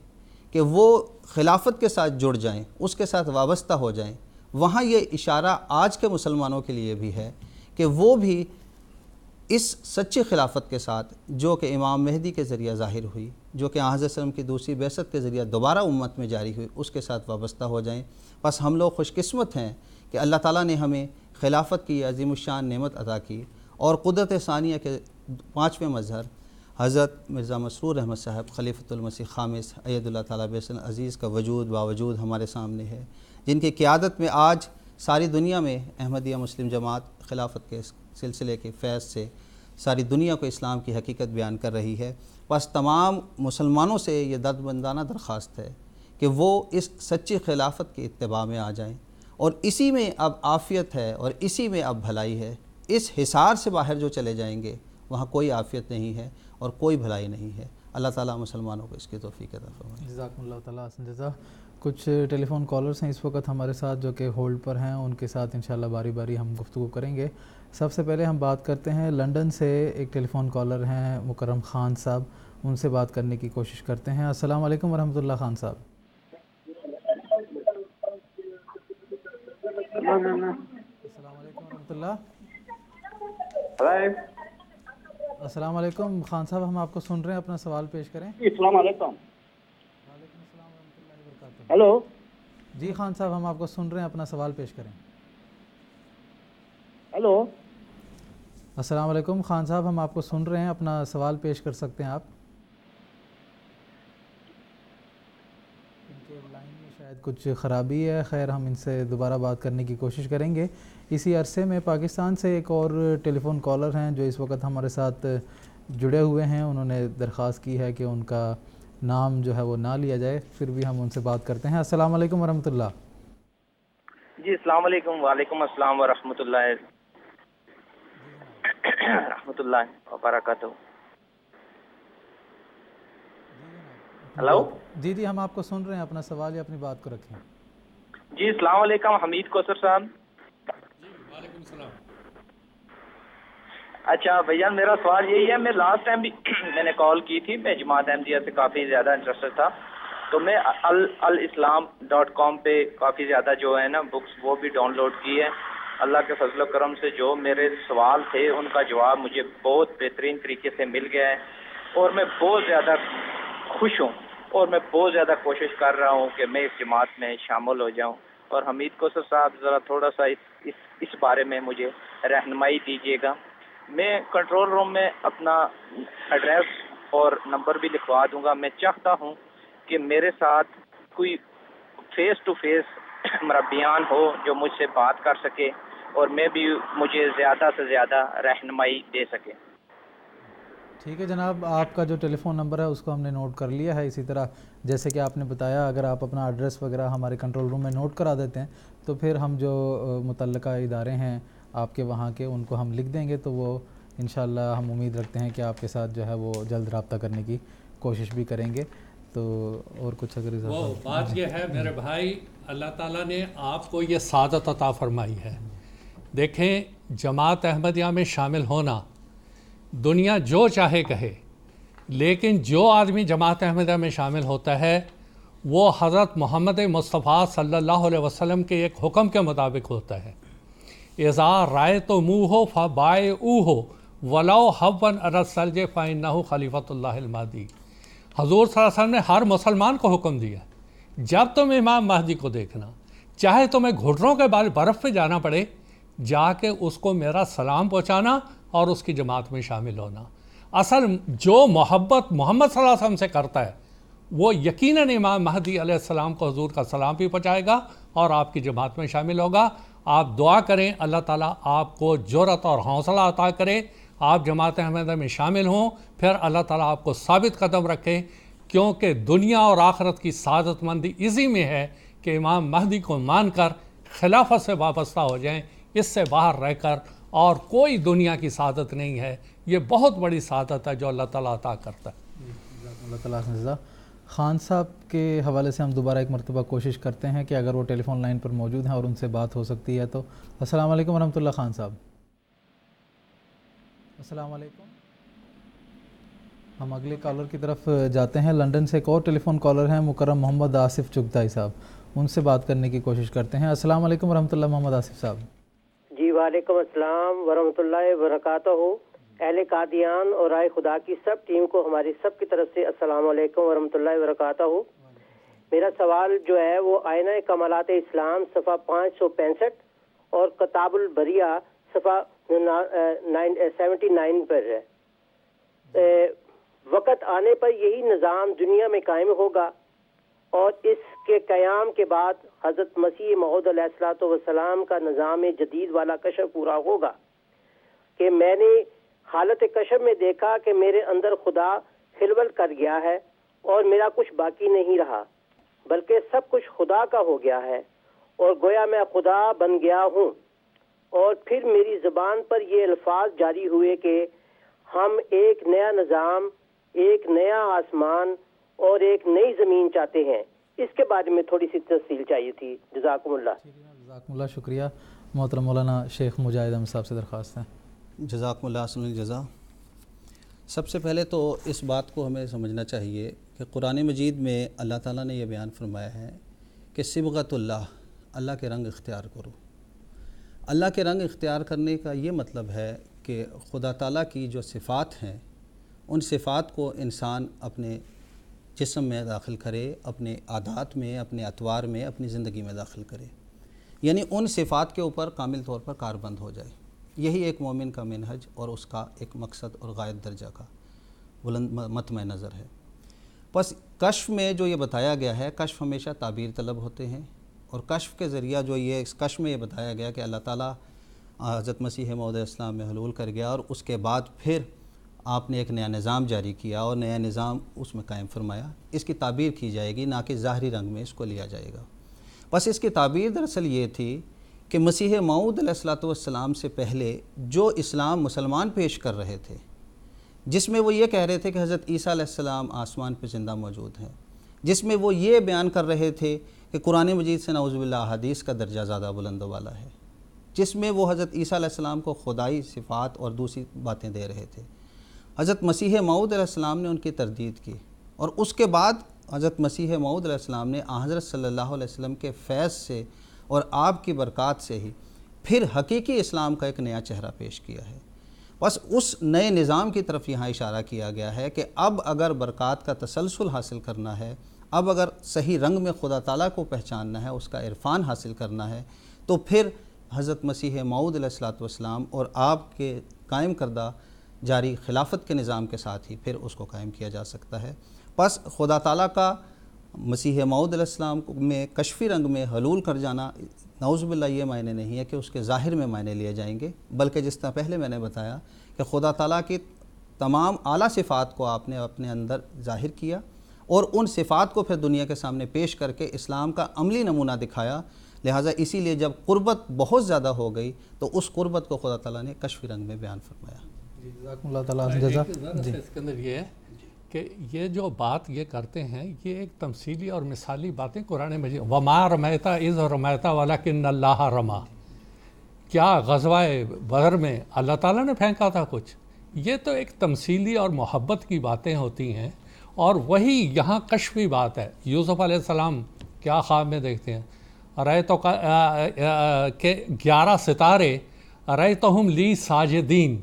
[SPEAKER 5] کہ وہ خلافت کے ساتھ جڑ جائیں، اس کے ساتھ وابستہ ہو جائیں، وہاں یہ اشارہ آج کے مسلمانوں کے لیے بھی ہے کہ وہ بھی اس سچی خلافت کے ساتھ جو کہ امام مہدی کے ذریعہ ظاہر ہوئی، جو کہ حضرت صلی اللہ علیہ وسلم کی دوسری بعثت کے ذریعہ دوبارہ امت میں جاری ہوئی، اس کے ساتھ وابستہ ہو جائیں۔ بس ہم لوگ خوش قسمت ہیں کہ اللہ تعالیٰ نے ہمیں خلافت کی عظیم الشان نعمت عطا کی، اور قدرت ثانیہ کے 5ویں مظہر حضرت مرزا مسرور احمد صاحب خلیفۃ المسیح خامس اید اللہ تعالیٰ بیسن عزیز کا وجود باوجود ہمارے سامنے ہے، جن کی قیادت میں آج ساری دنیا میں احمدیہ مسلم جماعت خلافت کے سلسلے کے فیض سے ساری دنیا کو اسلام کی حقیقت بیان کر رہی ہے۔ بس تمام مسلمانوں سے یہ دردمندانہ درخواست ہے کہ وہ اس سچی خلافت کی اتباع میں آ جائیں، اور اسی میں اب عافیت ہے اور اسی میں اب بھلائی ہے۔ اس حصار سے باہر جو چلے جائیں گے وہاں کوئی عافیت نہیں ہے اور کوئی بھلائی نہیں ہے۔ اللہ تعالیٰ مسلمانوں کو اس کی توفیق عطا فرمائے۔
[SPEAKER 2] جزاکم اللہ تعالیٰ حسن جزا۔ کچھ ٹیلی فون کالرز ہیں اس وقت ہمارے ساتھ جو کہ ہولڈ پر ہیں، ان کے ساتھ انشاءاللہ باری باری ہم گفتگو کریں گے۔ سب سے پہلے ہم بات کرتے ہیں لنڈن سے ایک ٹیلی فون کالر ہیں مکرم خان صاحب، ان سے بات کرنے کی کوشش کرتے ہیں۔ السلام علیکم ورحمۃ اللہ خان صاحب۔ السلام علیکم ورحمۃ اللہ. السلام علیکم خان صاحب, ہم آپ کو سن رہے ہیں, اپنا سوال پیش کریں.
[SPEAKER 6] السلام علیکم.
[SPEAKER 2] وعلیکم السلام ورحمۃ اللہ وبرکاتہ.
[SPEAKER 6] ہیلو.
[SPEAKER 2] جی خان صاحب, ہم آپ کو سن رہے ہیں, اپنا سوال پیش کریں.
[SPEAKER 6] ہیلو.
[SPEAKER 2] السلام علیکم خان صاحب, ہم آپ کو سن رہے ہیں, اپنا سوال پیش کر سکتے ہیں آپ. ان کے لائن میں شاید کچھ خرابی ہے, خیر ہم ان سے دوبارہ بات کرنے کی کوشش کریں گے. اسی عرصے میں پاکستان سے ایک اور ٹیلی فون کالر ہیں جو اس وقت ہمارے ساتھ جڑے ہوئے ہیں. انہوں نے درخواست کی ہے کہ ان کا نام جو ہے وہ نہ لیا جائے, پھر بھی ہم ان سے بات کرتے ہیں. السلام علیکم ورحمۃ اللہ.
[SPEAKER 8] جی السلام علیکم. وعلیکم السلام ورحمۃ اللہ وبرکاتہ. ہلو.
[SPEAKER 2] جی جی, ہم آپ کو سن رہے ہیں, اپنا سوال یا اپنی بات کو رکھیں.
[SPEAKER 8] جی السلام علیکم. حمید کوثر صاحب.
[SPEAKER 3] جی وعلیکم السلام.
[SPEAKER 8] اچھا بھیا, میرا سوال یہی ہے, میں لاسٹ ٹائم بھی میں نے کال کی تھی, میں جماعت احمدیہ سے کافی زیادہ انٹرسٹڈ تھا, تو میں الاسلام.com پہ کافی زیادہ جو ہے نا بکس وہ بھی ڈاؤن لوڈ کی ہے. اللہ کے فضل و کرم سے جو میرے سوال تھے ان کا جواب مجھے بہت بہترین طریقے سے مل گیا ہے, اور میں بہت زیادہ خوش ہوں, اور میں بہت زیادہ کوشش کر رہا ہوں کہ میں اس جماعت میں شامل ہو جاؤں. اور حمید کوثر صاحب ذرا تھوڑا سا اس بارے میں مجھے رہنمائی دیجیے گا. میں کنٹرول روم میں اپنا ایڈریس اور نمبر بھی لکھوا دوں گا. میں چاہتا ہوں کہ میرے ساتھ کوئی فیس ٹو فیس مربیان ہو جو مجھ سے بات کر سکے, اور میں بھی مجھے زیادہ سے زیادہ رہنمائی دے سکے.
[SPEAKER 2] ٹھیک ہے جناب, آپ کا جو ٹیلی فون نمبر ہے اس کو ہم نے نوٹ کر لیا ہے. اسی طرح جیسے کہ آپ نے بتایا, اگر آپ اپنا ایڈریس وغیرہ ہمارے کنٹرول روم میں نوٹ کرا دیتے ہیں تو پھر ہم جو متعلقہ ادارے ہیں آپ کے وہاں کے, ان کو ہم لکھ دیں گے, تو وہ انشاءاللہ ہم امید رکھتے ہیں کہ آپ کے ساتھ جو ہے وہ جلد رابطہ کرنے کی کوشش بھی کریں گے. تو اور کچھ اگر
[SPEAKER 3] وہ بات یہ ہے میرے بھائی, اللہ تعالیٰ نے آپ کو یہ سعادت عطا فرمائی ہے. دیکھیں, جماعت احمدیہ میں شامل ہونا دنیا جو چاہے کہے, لیکن جو آدمی جماعت احمدیہ میں شامل ہوتا ہے وہ حضرت محمد مصطفیٰ صلی اللہ علیہ وسلم کے ایک حکم کے مطابق ہوتا ہے. اذا رأیتموہ فبایعوہ ولو حبوا علی الثلج فإنہ خلیفۃ اللہ المہدی. حضور صلی اللہ علیہ وسلم نے ہر مسلمان کو حکم دیا, جب تم امام مہدی کو دیکھنا, چاہے تمہیں گھٹنوں کے بال برف پہ جانا پڑے, جا کے اس کو میرا سلام پہنچانا اور اس کی جماعت میں شامل ہونا. اصل جو محبت محمد صلی اللہ علیہ وسلم سے کرتا ہے وہ یقیناً امام مہدی علیہ السلام کو حضور کا سلام بھی پہنچائے گا اور آپ کی جماعت میں شامل ہوگا. آپ دعا کریں, اللہ تعالیٰ آپ کو جرأت اور حوصلہ عطا کرے, آپ جماعت احمدیہ میں شامل ہوں, پھر اللہ تعالیٰ آپ کو ثابت قدم رکھے, کیونکہ دنیا اور آخرت کی سعادت مندی اسی میں ہے کہ امام مہدی کو مان کر خلافت سے وابستہ ہو جائیں. اس سے باہر رہ کر اور کوئی دنیا کی سعادت نہیں ہے. یہ بہت بڑی سعادت ہے جو اللہ تعالیٰ عطا کرتا ہے.
[SPEAKER 2] اللہ تعالیٰ. خان صاحب کے حوالے سے ہم دوبارہ ایک مرتبہ کوشش کرتے ہیں کہ اگر وہ ٹیلی فون لائن پر موجود ہیں اور ان سے بات ہو سکتی ہے تو. السلام علیکم ورحمۃ اللہ. خان صاحب السلام علیکم. ہم اگلے کالر کی طرف جاتے ہیں. لنڈن سے ایک اور ٹیلی فون کالر ہیں, مکرم محمد آصف چغتائی صاحب, ان سے بات کرنے کی کوشش کرتے ہیں. السلام علیکم ورحمۃ اللہ. محمد آصف صاحب.
[SPEAKER 9] جی وعلیکم السلام ورحمۃ اللہ وبرکاتہ. اہل قادیان اور رائے خدا کی سب ٹیم کو ہماری سب کی طرف سے السلام علیکم ورحمۃ اللہ وبرکاتہ. میرا سوال جو ہے وہ آئینہ کمالات اسلام صفحہ 565 اور کتاب البریہ صفحہ 79 پر ہے. وقت آنے پر یہی نظام دنیا میں قائم ہوگا اور اس کے قیام کے بعد حضرت مسیح موعود علیہ الصلوۃ والسلام کا نظام جدید والا کشف پورا ہوگا کہ میں نے حالت کشف میں دیکھا کہ میرے اندر خدا خلوت کر گیا ہے اور میرا کچھ باقی نہیں رہا بلکہ سب کچھ خدا کا ہو گیا ہے اور گویا میں خدا بن گیا ہوں. اور پھر میری زبان پر یہ الفاظ جاری ہوئے کہ ہم ایک نیا نظام, ایک نیا آسمان اور ایک نئی زمین چاہتے ہیں. اس کے بارے میں تھوڑی سی تفصیل چاہیے تھی. جزاکم اللہ.
[SPEAKER 2] جزاکم اللہ. شکریہ. محترم مولانا شیخ مجاہد احمد صاحب سے درخواست ہے.
[SPEAKER 5] جزاکم اللہ حسن الجزا. سب سے پہلے تو اس بات کو ہمیں سمجھنا چاہیے کہ قرآن مجید میں اللہ تعالیٰ نے یہ بیان فرمایا ہے کہ صبغت اللہ, اللہ کے رنگ اختیار کرو. اللہ کے رنگ اختیار کرنے کا یہ مطلب ہے کہ خدا تعالیٰ کی جو صفات ہیں ان صفات کو انسان اپنے جسم میں داخل کرے، اپنے عادات میں، اپنے اطوار میں، اپنی زندگی میں داخل کرے، یعنی ان صفات کے اوپر کامل طور پر کاربند ہو جائے۔ یہی ایک مومن کا منہج اور اس کا ایک مقصد اور غایت درجہ کا بلند مطمع نظر ہے۔ بس کشف میں جو یہ بتایا گیا ہے، کشف ہمیشہ تعبیر طلب ہوتے ہیں، اور کشف کے ذریعہ جو یہ اس کشف میں یہ بتایا گیا کہ اللہ تعالیٰ حضرت مسیح موعود علیہ السلام میں حلول کر گیا، اور اس کے بعد پھر آپ نے ایک نیا نظام جاری کیا اور نیا نظام اس میں قائم فرمایا، اس کی تعبیر کی جائے گی، نہ کہ ظاہری رنگ میں اس کو لیا جائے گا۔ بس اس کی تعبیر دراصل یہ تھی کہ مسیح موعود علیہ السلام سے پہلے جو اسلام مسلمان پیش کر رہے تھے، جس میں وہ یہ کہہ رہے تھے کہ حضرت عیسیٰ علیہ السلام آسمان پہ زندہ موجود ہیں، جس میں وہ یہ بیان کر رہے تھے کہ قرآن مجید سے نعوذ باللہ احادیث کا درجہ زیادہ بلند والا ہے، جس میں وہ حضرت عیسیٰ علیہ السلام کو خدائی صفات اور دوسری باتیں دے رہے تھے، حضرت مسیح موعود علیہ السلام نے ان کی تردید کی، اور اس کے بعد حضرت مسیح موعود علیہ السلام نے حضرت صلی اللہ علیہ وسلم کے فیض سے اور آپ کی برکات سے ہی پھر حقیقی اسلام کا ایک نیا چہرہ پیش کیا ہے۔ بس اس نئے نظام کی طرف یہاں اشارہ کیا گیا ہے کہ اب اگر برکات کا تسلسل حاصل کرنا ہے، اب اگر صحیح رنگ میں خدا تعالیٰ کو پہچاننا ہے، اس کا عرفان حاصل کرنا ہے، تو پھر حضرت مسیح موعود علیہ السلام اور آپ کے قائم کردہ جاری خلافت کے نظام کے ساتھ ہی پھر اس کو قائم کیا جا سکتا ہے۔ پس خدا تعالیٰ کا مسیح موعود علیہ السلام میں کشفی رنگ میں حلول کر جانا نعوذ باللہ یہ معنی نہیں ہے کہ اس کے ظاہر میں معنی لیے جائیں گے، بلکہ جس طرح پہلے میں نے بتایا کہ خدا تعالیٰ کی تمام اعلیٰ صفات کو آپ نے اپنے اندر ظاہر کیا، اور ان صفات کو پھر دنیا کے سامنے پیش کر کے اسلام کا عملی نمونہ دکھایا۔ لہٰذا اسی لیے جب قربت بہت زیادہ ہو گئی تو اس قربت کو خدا تعالیٰ نے کشفی رنگ میں بیان فرمایا۔
[SPEAKER 2] جزاکم اللہ تعالیٰ جزا۔
[SPEAKER 3] اس کے اندر یہ ہے کہ یہ جو بات یہ کرتے ہیں، یہ ایک تمثیلی اور مثالی باتیں قرآن مجید وَمَا رَمَيْتَ إِذْ رَمَيْتَ وَلَكِنَّ اللَّهَ رَمَا، کیا غزوہ بدر میں اللہ تعالیٰ نے پھینکا تھا کچھ؟ یہ تو ایک تمثیلی اور محبت کی باتیں ہوتی ہیں، اور وہی یہاں کشفی بات ہے۔ یوسف علیہ السلام کیا خواب میں دیکھتے ہیں؟ رأیتو کہ 11 ستارے، رأیتہم لی ساجدین،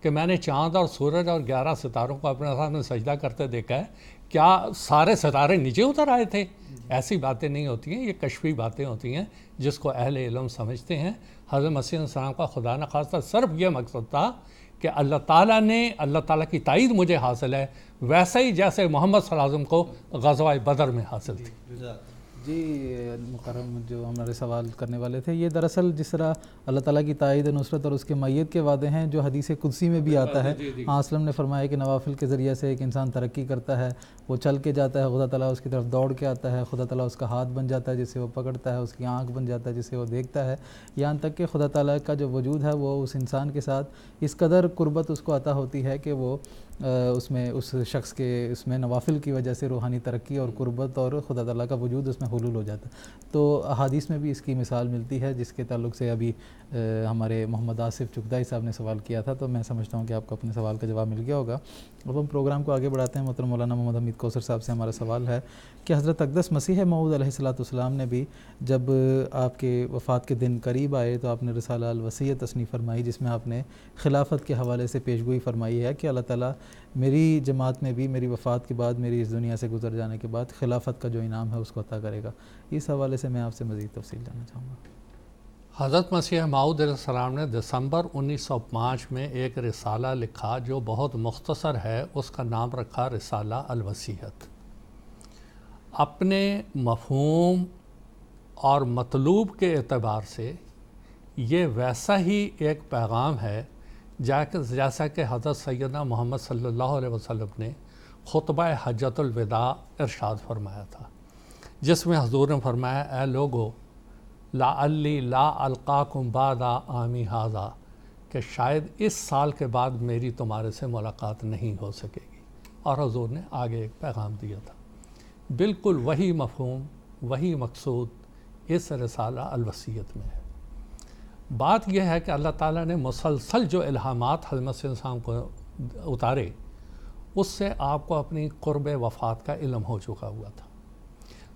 [SPEAKER 3] کہ میں نے چاند اور سورج اور 11 ستاروں کو اپنے سامنے سجدہ کرتے دیکھا ہے، کیا سارے ستارے نیچے اتر آئے تھے؟ ایسی باتیں نہیں ہوتی ہیں، یہ کشفی باتیں ہوتی ہیں جس کو اہل علم سمجھتے ہیں۔ حضرت مسیح علیہ السلام کا خدا نخواستہ صرف یہ مقصد تھا کہ اللہ تعالیٰ کی تائید مجھے حاصل ہے، ویسے ہی جیسے محمد صلی اللہ علیہ وسلم کو غزوہ بدر میں حاصل تھی۔
[SPEAKER 2] جی مکرم جو ہمارے سوال کرنے والے تھے، یہ دراصل جس طرح اللہ تعالیٰ کی تائید نصرت اور اس کے مائیت کے وعدے ہیں جو حدیث قدسی میں بھی آتا ہے۔ ہاں اسلم نے فرمایا کہ نوافل کے ذریعے سے ایک انسان ترقی کرتا ہے، وہ چل کے جاتا ہے، خدا تعالیٰ اس کی طرف دوڑ کے آتا ہے، خدا تعالیٰ اس کا ہاتھ بن جاتا ہے جسے وہ پکڑتا ہے، اس کی آنکھ بن جاتا ہے جسے وہ دیکھتا ہے، یہاں تک کہ خدا تعالیٰ کا جو وجود ہے وہ اس انسان کے ساتھ اس قدر قربت اس کو عطا ہوتی ہے کہ وہ اس شخص کے اس میں نوافل کی وجہ سے روحانی ترقی اور قربت اور خدا تعالیٰ کا وجود اس میں حلول ہو جاتا ہے۔ تو احادیث میں بھی اس کی مثال ملتی ہے، جس کے تعلق سے ابھی ہمارے محمد آصف چغتائی صاحب نے سوال کیا تھا، تو میں سمجھتا ہوں کہ آپ کو اپنے سوال کا جواب مل گیا ہوگا۔ اب ہم پروگرام کو آگے بڑھاتے ہیں۔ محترم مولانا محمد حمید کوثر صاحب سے ہمارا سوال ہے کہ حضرت اقدس مسیح موعود علیہ السلام نے بھی جب آپ کے وفات کے دن قریب آئے تو آپ نے رسالہ الوصیہ تصنیف فرمائی، جس میں آپ نے خلافت کے حوالے سے پیشگوئی فرمائی ہے کہ اللہ تعالیٰ میری جماعت میں بھی میری وفات کے بعد، میری اس دنیا سے گزر جانے کے بعد خلافت کا جو انعام ہے اس کو عطا کرے گا۔ اس حوالے سے میں آپ سے مزید تفصیل جاننا چاہوں گا۔
[SPEAKER 3] حضرت مسیح موعود علیہ السلام نے دسمبر 1905 میں ایک رسالہ لکھا جو بہت مختصر ہے، اس کا نام رکھا رسالہ الوصیت۔ اپنے مفہوم اور مطلوب کے اعتبار سے یہ ویسا ہی ایک پیغام ہے جیسا کہ حضرت سیدنا محمد صلی اللہ علیہ وسلم نے خطبہ حجۃ الوداع ارشاد فرمایا تھا، جس میں حضور نے فرمایا، اے لوگو لعلی لا القاکم بعد عامی ھذا، کہ شاید اس سال کے بعد میری تمہارے سے ملاقات نہیں ہو سکے گی۔ اور حضور نے آگے ایک پیغام دیا تھا، بالکل وہی مفہوم، وہی مقصود اس رسالہ الوصیت میں ہے۔ بات یہ ہے کہ اللہ تعالیٰ نے مسلسل جو الہامات حضرت مسیح علیہ السلام کو اتارے، اس سے آپ کو اپنی قرب وفات کا علم ہو چکا ہوا تھا۔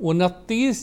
[SPEAKER 3] 29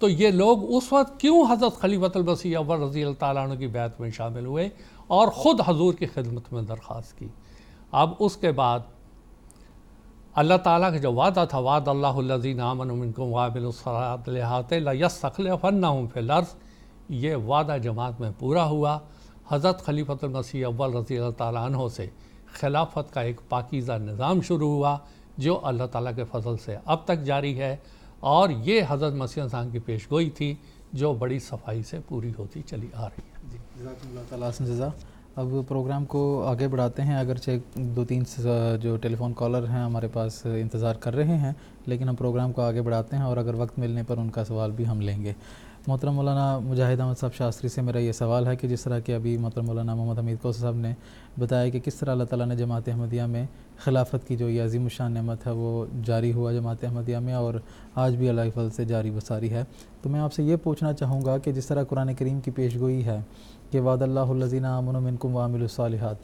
[SPEAKER 3] تو یہ لوگ اس وقت کیوں حضرت خلیفۃ المسیح اول رضی اللہ تعالیٰ عنہ کی بیعت میں شامل ہوئے اور خود حضور کی خدمت میں درخواست کی؟ اب اس کے بعد اللہ تعالیٰ کا جو وعدہ تھا، وعد اللہ الذین آمنوا منکم وعملوا الصالحات لیستخلفنہم فی الارض، یہ وعدہ جماعت میں پورا ہوا۔ حضرت خلیفۃ المسیح اول رضی اللہ تعالیٰ عنہ سے خلافت کا ایک پاکیزہ نظام شروع ہوا جو اللہ تعالیٰ کے فضل سے اب تک جاری ہے، اور یہ حضرت مسیح انسان کی پیشگوئی تھی جو بڑی صفائی سے پوری ہوتی چلی آ رہی ہے۔
[SPEAKER 2] جزاکم اللہ تعالیٰ حسن جزا۔ اب پروگرام کو آگے بڑھاتے ہیں، اگرچہ 2-3 جو ٹیلی فون کالر ہیں ہمارے پاس انتظار کر رہے ہیں، لیکن ہم پروگرام کو آگے بڑھاتے ہیں اور اگر وقت ملنے پر ان کا سوال بھی ہم لیں گے۔ محترم مولانا مجاہد احمد صاحب شاستری سے میرا یہ سوال ہے کہ جس طرح کہ ابھی محترم مولانا محمد حمید کوثر صاحب نے بتایا کہ کس طرح اللہ تعالیٰ نے جماعت احمدیہ میں خلافت کی جو یہ عظیم الشان نعمت ہے وہ جاری ہوا جماعت احمدیہ میں، اور آج بھی اللہ کے فضل سے جاری وساری ہے، تو میں آپ سے یہ پوچھنا چاہوں گا کہ جس طرح قرآن کریم کی پیشگوئی ہے کہ وعد اللہ الذین آمنوا منکم وعملوا الصالحات،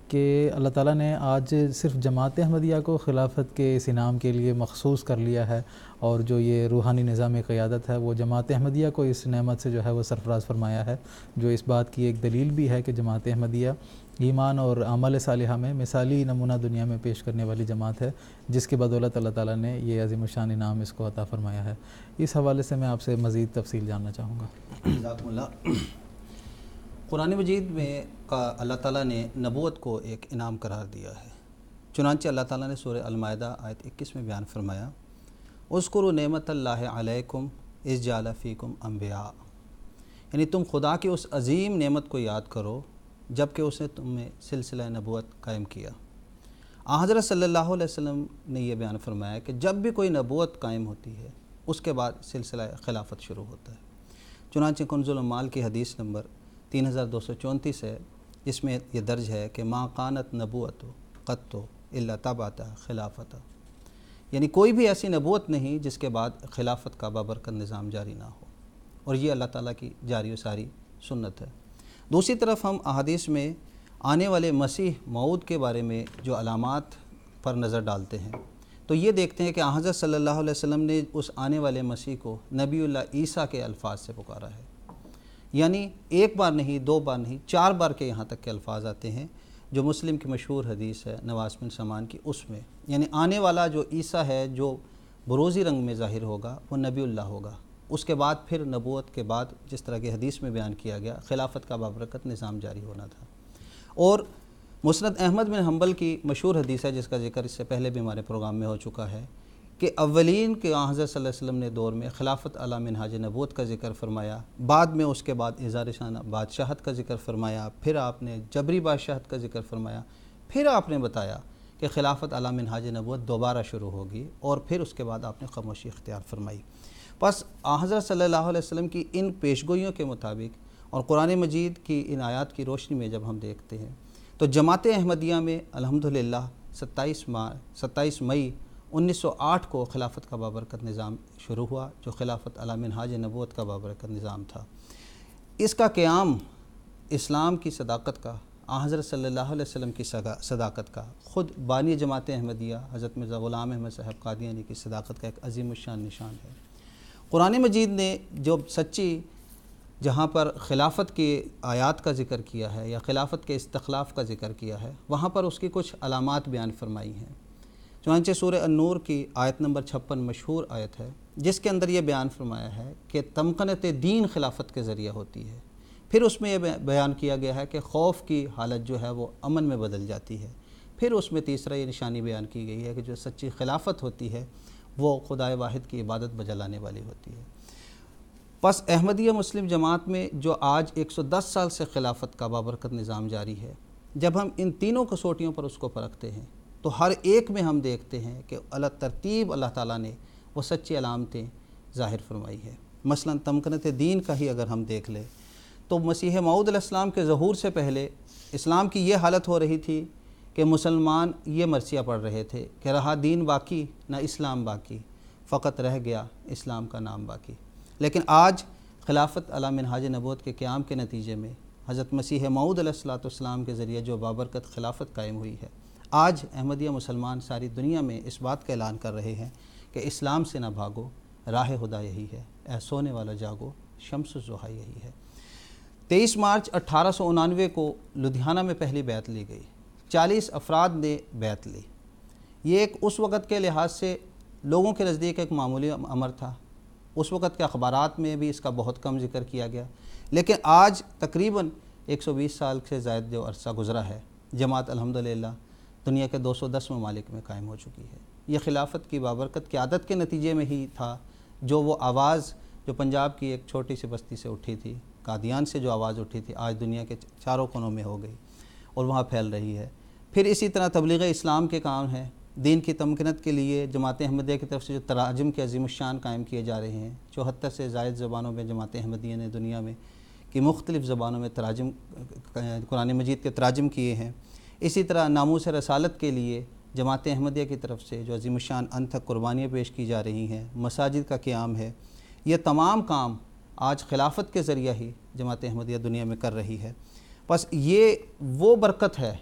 [SPEAKER 2] کہ اللہ تعالیٰ نے آج صرف جماعت احمدیہ کو خلافت کے اس انعام کے لیے مخصوص کر لیا ہے، اور جو یہ روحانی نظام قیادت ہے وہ جماعت احمدیہ کو اس نعمت سے جو ہے وہ سرفراز فرمایا ہے، جو اس بات کی ایک دلیل بھی ہے کہ جماعت احمدیہ ایمان اور عمل صالحہ میں مثالی نمونہ دنیا میں پیش کرنے والی جماعت ہے، جس کی بدولت اللہ تعالیٰ نے یہ عظیم الشان انعام اس کو عطا فرمایا ہے۔ اس حوالے سے میں آپ سے مزید تفصیل جاننا چاہوں گا۔
[SPEAKER 5] جزاکم اللہ۔ قرآن مجید میں اللہ تعالیٰ نے نبوت کو ایک انعام قرار دیا ہے، چنانچہ اللہ تعالیٰ نے سورہ المائدہ آیت 21 میں بیان فرمایا، اذکروا نعمت اللہ علیکم اذ جعل فیکم انبیاء، یعنی تم خدا کی اس عظیم نعمت کو یاد کرو جب کہ اس نے تم میں سلسلہ نبوت قائم کیا۔ حضرت صلی اللہ علیہ وسلم نے یہ بیان فرمایا کہ جب بھی کوئی نبوت قائم ہوتی ہے اس کے بعد سلسلہ خلافت شروع ہوتا ہے۔ چنانچہ کنز العمال کی حدیث نمبر 3234 ہے، جس میں یہ درج ہے کہ ما قانت نبوت قط الا تبعت خلافت، یعنی کوئی بھی ایسی نبوت نہیں جس کے بعد خلافت کا بابرکت نظام جاری نہ ہو، اور یہ اللہ تعالیٰ کی جاری و ساری سنت ہے۔ دوسری طرف ہم احادیث میں آنے والے مسیح موعود کے بارے میں جو علامات پر نظر ڈالتے ہیں تو یہ دیکھتے ہیں کہ حضرت صلی اللہ علیہ وسلم نے اس آنے والے مسیح کو نبی اللہ عیسیٰ کے الفاظ سے پکارا ہے، یعنی ایک بار نہیں، 2 بار نہیں، 4 بار کے یہاں تک کے الفاظ آتے ہیں، جو مسلم کی مشہور حدیث ہے نواس بن سمان کی، اس میں یعنی آنے والا جو عیسیٰ ہے جو بروزی رنگ میں ظاہر ہوگا وہ نبی اللہ ہوگا، اس کے بعد پھر نبوت کے بعد جس طرح کی حدیث میں بیان کیا گیا خلافت کا بابرکت نظام جاری ہونا تھا۔ اور مسند احمد بن حنبل کی مشہور حدیث ہے جس کا ذکر اس سے پہلے بھی ہمارے پروگرام میں ہو چکا ہے کہ اولین کے حضرت صلی اللہ علیہ وسلم نے دور میں خلافت علی منہاج نبوت کا ذکر فرمایا، بعد میں اس کے بعد اظہار شان بادشاہت کا ذکر فرمایا، پھر آپ نے جبری بادشاہت کا ذکر فرمایا، پھر آپ نے بتایا کہ خلافت علی منہاج نبوت دوبارہ شروع ہوگی، اور پھر اس کے بعد آپ نے خاموشی اختیار فرمائی۔ پس حضرت صلی اللہ علیہ وسلم کی ان پیشگوئیوں کے مطابق اور قرآن مجید کی ان آیات کی روشنی میں جب ہم دیکھتے ہیں تو جماعت احمدیہ میں الحمدللہ 27 مئی 1908 کو خلافت کا بابرکت نظام شروع ہوا، جو خلافت علی منہاج نبوت کا بابرکت نظام تھا۔ اس کا قیام اسلام کی صداقت کا، حضرت صلی اللہ علیہ وسلم کی صداقت کا، خود بانی جماعت احمدیہ حضرت مرزا غلام احمد صاحب قادیانی کی صداقت کا ایک عظیم الشان نشان ہے۔ قرآن مجید نے جو سچی جہاں پر خلافت کی آیات کا ذکر کیا ہے یا خلافت کے استخلاف کا ذکر کیا ہے، وہاں پر اس کی کچھ علامات بیان فرمائی ہیں۔ چنانچہ سورہ النور کی آیت نمبر 56 مشہور آیت ہے، جس کے اندر یہ بیان فرمایا ہے کہ تمکنت دین خلافت کے ذریعہ ہوتی ہے۔ پھر اس میں یہ بیان کیا گیا ہے کہ خوف کی حالت جو ہے وہ امن میں بدل جاتی ہے۔ پھر اس میں تیسرا یہ نشانی بیان کی گئی ہے کہ جو سچی خلافت ہوتی ہے وہ خدائے واحد کی عبادت بجا لانے والی ہوتی ہے۔ پس احمدیہ مسلم جماعت میں جو آج 110 سال سے خلافت کا بابرکت نظام جاری ہے، جب ہم ان تینوں کسوٹیوں پر اس کو پرکھتے ہیں تو ہر ایک میں ہم دیکھتے ہیں کہ ترتیب اللہ تعالیٰ نے وہ سچی علامتیں ظاہر فرمائی ہے۔ مثلا تمکنت دین کا ہی اگر ہم دیکھ لیں تو مسیح موعود علیہ السلام کے ظہور سے پہلے اسلام کی یہ حالت ہو رہی تھی کہ مسلمان یہ مرثیہ پڑھ رہے تھے کہ رہا دین باقی نہ اسلام باقی، فقط رہ گیا اسلام کا نام باقی۔ لیکن آج خلافت علی منہاج نبوت کے قیام کے نتیجے میں حضرت مسیح موعود علیہ السلام کے ذریعے جو بابرکت خلافت قائم ہوئی ہے، آج احمدیہ مسلمان ساری دنیا میں اس بات کا اعلان کر رہے ہیں کہ اسلام سے نہ بھاگو، راہ خدا یہی ہے۔ اے سونے والا جاگو، شمس الضحیٰ یہی ہے۔ 23 مارچ 1899 کو لدھیانہ میں پہلی بیعت لی گئی، 40 افراد نے بیعت لی۔ یہ ایک اس وقت کے لحاظ سے لوگوں کے نزدیک ایک معمولی امر تھا، اس وقت کے اخبارات میں بھی اس کا بہت کم ذکر کیا گیا، لیکن آج تقریباً 120 سال سے زائد جو عرصہ گزرا ہے، جماعت الحمدللہ دنیا کے 210 ممالک میں قائم ہو چکی ہے۔ یہ خلافت کی بابرکت قیادت کے نتیجے میں ہی تھا، جو وہ آواز جو پنجاب کی ایک چھوٹی سی بستی سے اٹھی تھی، قادیان سے جو آواز اٹھی تھی، آج دنیا کے چاروں کونوں میں ہو گئی اور وہاں پھیل رہی ہے۔ پھر اسی طرح تبلیغ اسلام کے کام ہیں، دین کی تمکنت کے لیے جماعت احمدیہ کی طرف سے جو تراجم کے عظیم الشان قائم کیے جا رہے ہیں، 74 سے زائد زبانوں میں جماعت احمدیہ نے دنیا میں کی مختلف زبانوں میں تراجم قرآن مجید کے تراجم کیے ہیں۔ اسی طرح ناموس رسالت کے لیے جماعت احمدیہ کی طرف سے جو عظیم الشان انتھک قربانیاں پیش کی جا رہی ہیں، مساجد کا قیام ہے، یہ تمام کام آج خلافت کے ذریعہ ہی جماعت احمدیہ دنیا میں کر رہی ہے۔ بس یہ وہ برکت ہے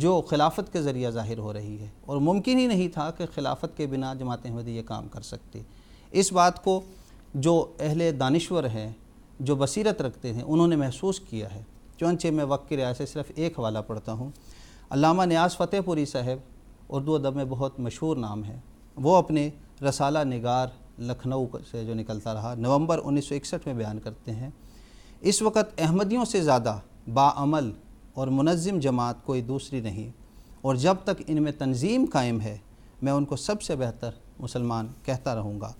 [SPEAKER 5] جو خلافت کے ذریعہ ظاہر ہو رہی ہے، اور ممکن ہی نہیں تھا کہ خلافت کے بنا جماعت احمدیہ یہ کام کر سکتی۔ اس بات کو جو اہل دانشور ہیں، جو بصیرت رکھتے ہیں، انہوں نے محسوس کیا ہے۔ چنانچہ میں وقت کی رعایت سے صرف ایک حوالہ پڑھتا ہوں۔ علامہ نیاز فتح پوری صاحب اردو ادب میں بہت مشہور نام ہے، وہ اپنے رسالہ نگار لکھنؤ سے جو نکلتا رہا، نومبر 1961 میں بیان کرتے ہیں، اس وقت احمدیوں سے زیادہ باعمل اور منظم جماعت کوئی دوسری نہیں، اور جب تک ان میں تنظیم قائم ہے میں ان کو سب سے بہتر مسلمان کہتا رہوں گا۔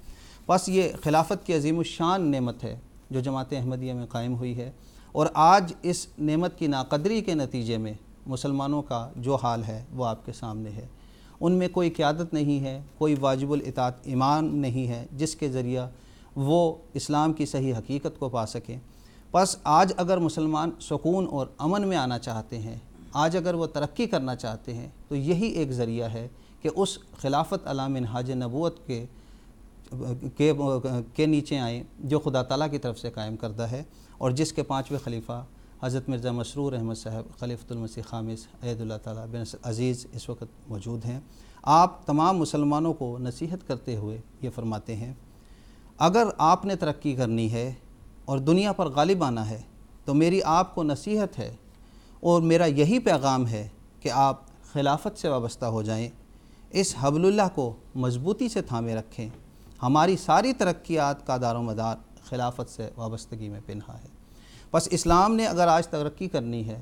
[SPEAKER 5] بس یہ خلافت کی عظیم الشان نعمت ہے جو جماعت احمدیہ میں قائم ہوئی ہے، اور آج اس نعمت کی ناقدری کے نتیجے میں مسلمانوں کا جو حال ہے وہ آپ کے سامنے ہے۔ ان میں کوئی قیادت نہیں ہے، کوئی واجب الاطاعت امام نہیں ہے جس کے ذریعہ وہ اسلام کی صحیح حقیقت کو پا سکیں۔ بس آج اگر مسلمان سکون اور امن میں آنا چاہتے ہیں، آج اگر وہ ترقی کرنا چاہتے ہیں، تو یہی ایک ذریعہ ہے کہ اس خلافت علی منہاج نبوت کے نیچے آئیں جو خدا تعالیٰ کی طرف سے قائم کردہ ہے، اور جس کے 5ویں خلیفہ حضرت مرزا مسرور احمد صاحب خلیفۃ المسیح خامس اید اللہ تعالیٰ بن عزیز اس وقت موجود ہیں۔ آپ تمام مسلمانوں کو نصیحت کرتے ہوئے یہ فرماتے ہیں، اگر آپ نے ترقی کرنی ہے اور دنیا پر غالب آنا ہے تو میری آپ کو نصیحت ہے، اور میرا یہی پیغام ہے کہ آپ خلافت سے وابستہ ہو جائیں، اس حبل اللہ کو مضبوطی سے تھامے رکھیں۔ ہماری ساری ترقیات کا دار و مدار خلافت سے وابستگی میں پنہا ہے۔ بس اسلام نے اگر آج ترقی کرنی ہے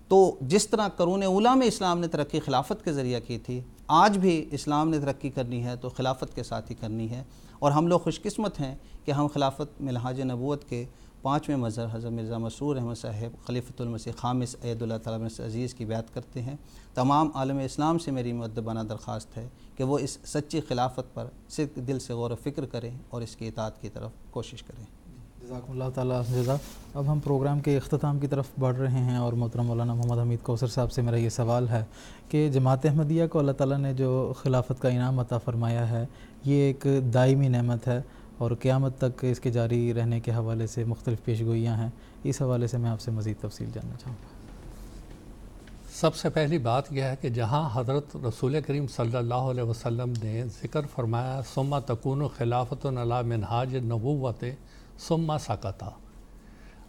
[SPEAKER 5] تو جس طرح قرون اولیٰ میں اسلام نے ترقی خلافت کے ذریعہ کی تھی، آج بھی اسلام نے ترقی کرنی ہے تو خلافت کے ساتھ ہی کرنی ہے، اور ہم لوگ خوش قسمت ہیں کہ ہم خلافت منہاج نبوت کے 5ویں مظہر حضرت مرزا مسرور احمد صاحب خلیفۃ المسیح خامس اید اللہ تعالیٰ بن عزیز کی بیعت کرتے ہیں۔ تمام عالم اسلام سے میری مؤدبانہ درخواست ہے کہ وہ اس سچی خلافت پر صدق دل سے غور و فکر کریں اور اس کی اطاعت کی طرف کوشش کریں۔
[SPEAKER 2] جزاکم اللہ تعالیٰ جزا۔ اب ہم پروگرام کے اختتام کی طرف بڑھ رہے ہیں، اور محترم مولانا محمد حمید کوثر صاحب سے میرا یہ سوال ہے کہ جماعت احمدیہ کو اللہ تعالیٰ نے جو خلافت کا انعام عطا فرمایا ہے، یہ ایک دائمی نعمت ہے، اور قیامت تک اس کے جاری رہنے کے حوالے سے مختلف پیشگوئیاں ہیں۔ اس حوالے سے میں آپ سے مزید تفصیل جاننا چاہوں گا۔
[SPEAKER 3] سب سے پہلی بات یہ ہے کہ جہاں حضرت رسول کریم صلی اللہ علیہ وسلم نے ذکر فرمایا ثم تکون خلافت علی منہاج نبوت ثم سکتا،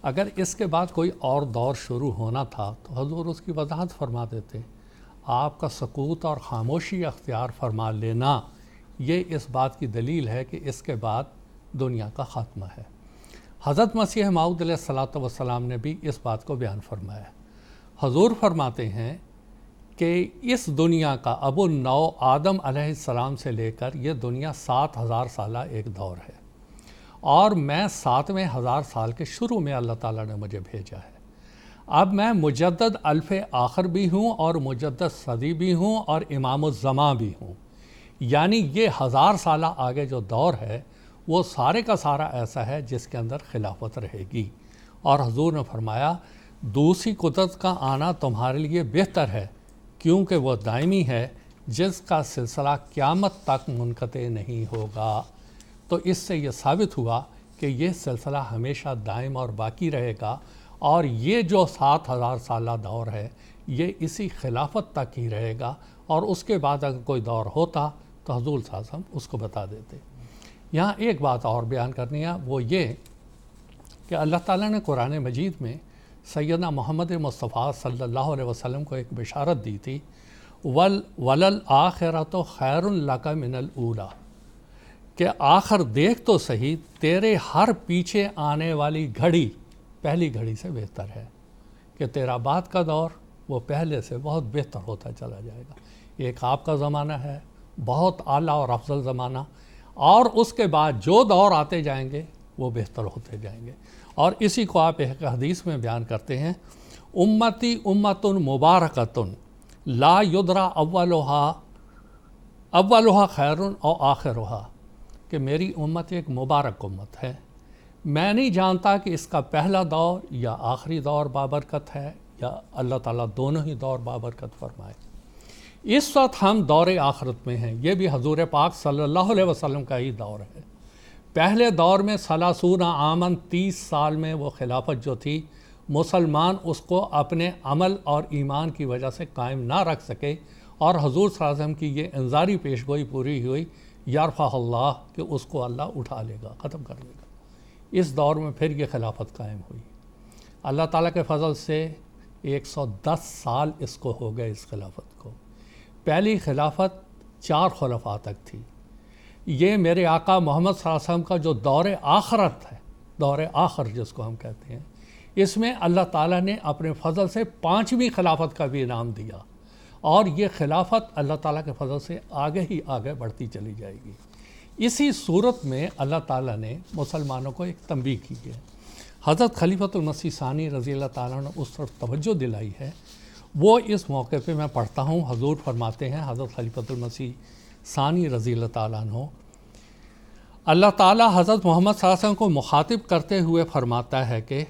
[SPEAKER 3] اگر اس کے بعد کوئی اور دور شروع ہونا تھا تو حضور اس کی وضاحت فرما دیتے۔ آپ کا سکوت اور خاموشی اختیار فرما لینا یہ اس بات کی دلیل ہے کہ اس کے بعد دنیا کا خاتمہ ہے۔ حضرت مسیح موعود علیہ الصلوۃ والسلام نے بھی اس بات کو بیان فرمایا۔ حضور فرماتے ہیں کہ اس دنیا کا ابو نو آدم علیہ السلام سے لے کر یہ دنیا 7000 سالہ ایک دور ہے، اور میں 7ویں 1000 سال کے شروع میں اللہ تعالیٰ نے مجھے بھیجا ہے۔ اب میں مجدد الف آخر بھی ہوں اور مجدد صدی بھی ہوں اور امام الزماں بھی ہوں، یعنی یہ 1000 سالہ آگے جو دور ہے وہ سارے کا سارا ایسا ہے جس کے اندر خلافت رہے گی۔ اور حضور نے فرمایا دوسری قدرت کا آنا تمہارے لیے بہتر ہے، کیونکہ وہ دائمی ہے جس کا سلسلہ قیامت تک منقطع نہیں ہوگا۔ تو اس سے یہ ثابت ہوا کہ یہ سلسلہ ہمیشہ دائم اور باقی رہے گا، اور یہ جو 7000 سالہ دور ہے یہ اسی خلافت تک ہی رہے گا، اور اس کے بعد اگر کوئی دور ہوتا تو حضور صلی اللہ علیہ وسلم اس کو بتا دیتے۔ یہاں ایک بات اور بیان کرنی ہے، وہ یہ کہ اللہ تعالیٰ نے قرآن مجید میں سیدنا محمد مصطفیٰ صلی اللہ علیہ وسلم کو ایک بشارت دی تھی، وَلَلْآخِرَةُ خَيْرٌ لَكَ مِنَ الْأُولَى، کہ آخر دیکھ تو صحیح، تیرے ہر پیچھے آنے والی گھڑی پہلی گھڑی سے بہتر ہے، کہ تیرا بعد کا دور وہ پہلے سے بہت بہتر ہوتا چلا جائے گا۔ ایک آپ کا زمانہ ہے بہت اعلیٰ اور افضل زمانہ، اور اس کے بعد جو دور آتے جائیں گے وہ بہتر ہوتے جائیں گے۔ اور اسی کو آپ ایک حدیث میں بیان کرتے ہیں، امتی امت مبارکۃ لا یدرا اولها خیر او آخرها، کہ میری امت ایک مبارک امت ہے، میں نہیں جانتا کہ اس کا پہلا دور یا آخری دور بابرکت ہے، یا اللہ تعالیٰ دونوں ہی دور بابرکت فرمائے۔ اس وقت ہم دور آخرت میں ہیں، یہ بھی حضور پاک صلی اللہ علیہ وسلم کا ہی دور ہے۔ پہلے دور میں 30 عاماً 30 سال میں وہ خلافت جو تھی، مسلمان اس کو اپنے عمل اور ایمان کی وجہ سے قائم نہ رکھ سکے، اور حضور صلی اللہ علیہ وسلم کی یہ انذاری پیشگوئی پوری ہوئی، یرفع اللہ، کہ اس کو اللہ اٹھا لے گا، ختم کر لے گا۔ اس دور میں پھر یہ خلافت قائم ہوئی۔ اللہ تعالیٰ کے فضل سے 110 سال اس کو ہو گئے، اس خلافت کو۔ پہلی خلافت 4 خلفاء تک تھی۔ یہ میرے آقا محمد صلی اللہ علیہ وسلم کا جو دور آخرت ہے، دور آخر جس کو ہم کہتے ہیں، اس میں اللہ تعالیٰ نے اپنے فضل سے 5ویں خلافت کا بھی انعام دیا، اور یہ خلافت اللہ تعالیٰ کے فضل سے آگے ہی آگے بڑھتی چلی جائے گی۔ اسی صورت میں اللہ تعالیٰ نے مسلمانوں کو ایک تنبیہ کی ہے۔ حضرت خلیفۃ المسیح ثانی رضی اللہ تعالیٰ نے اس طرف توجہ دلائی ہے، وہ اس موقع پہ میں پڑھتا ہوں۔ حضور فرماتے ہیں، حضرت خلیفۃ المسیح ثانی رضی اللہ تعالیٰ عنہ، اللہ تعالیٰ حضرت محمد صلی اللہ علیہ وسلم کو مخاطب کرتے ہوئے فرماتا ہے کہ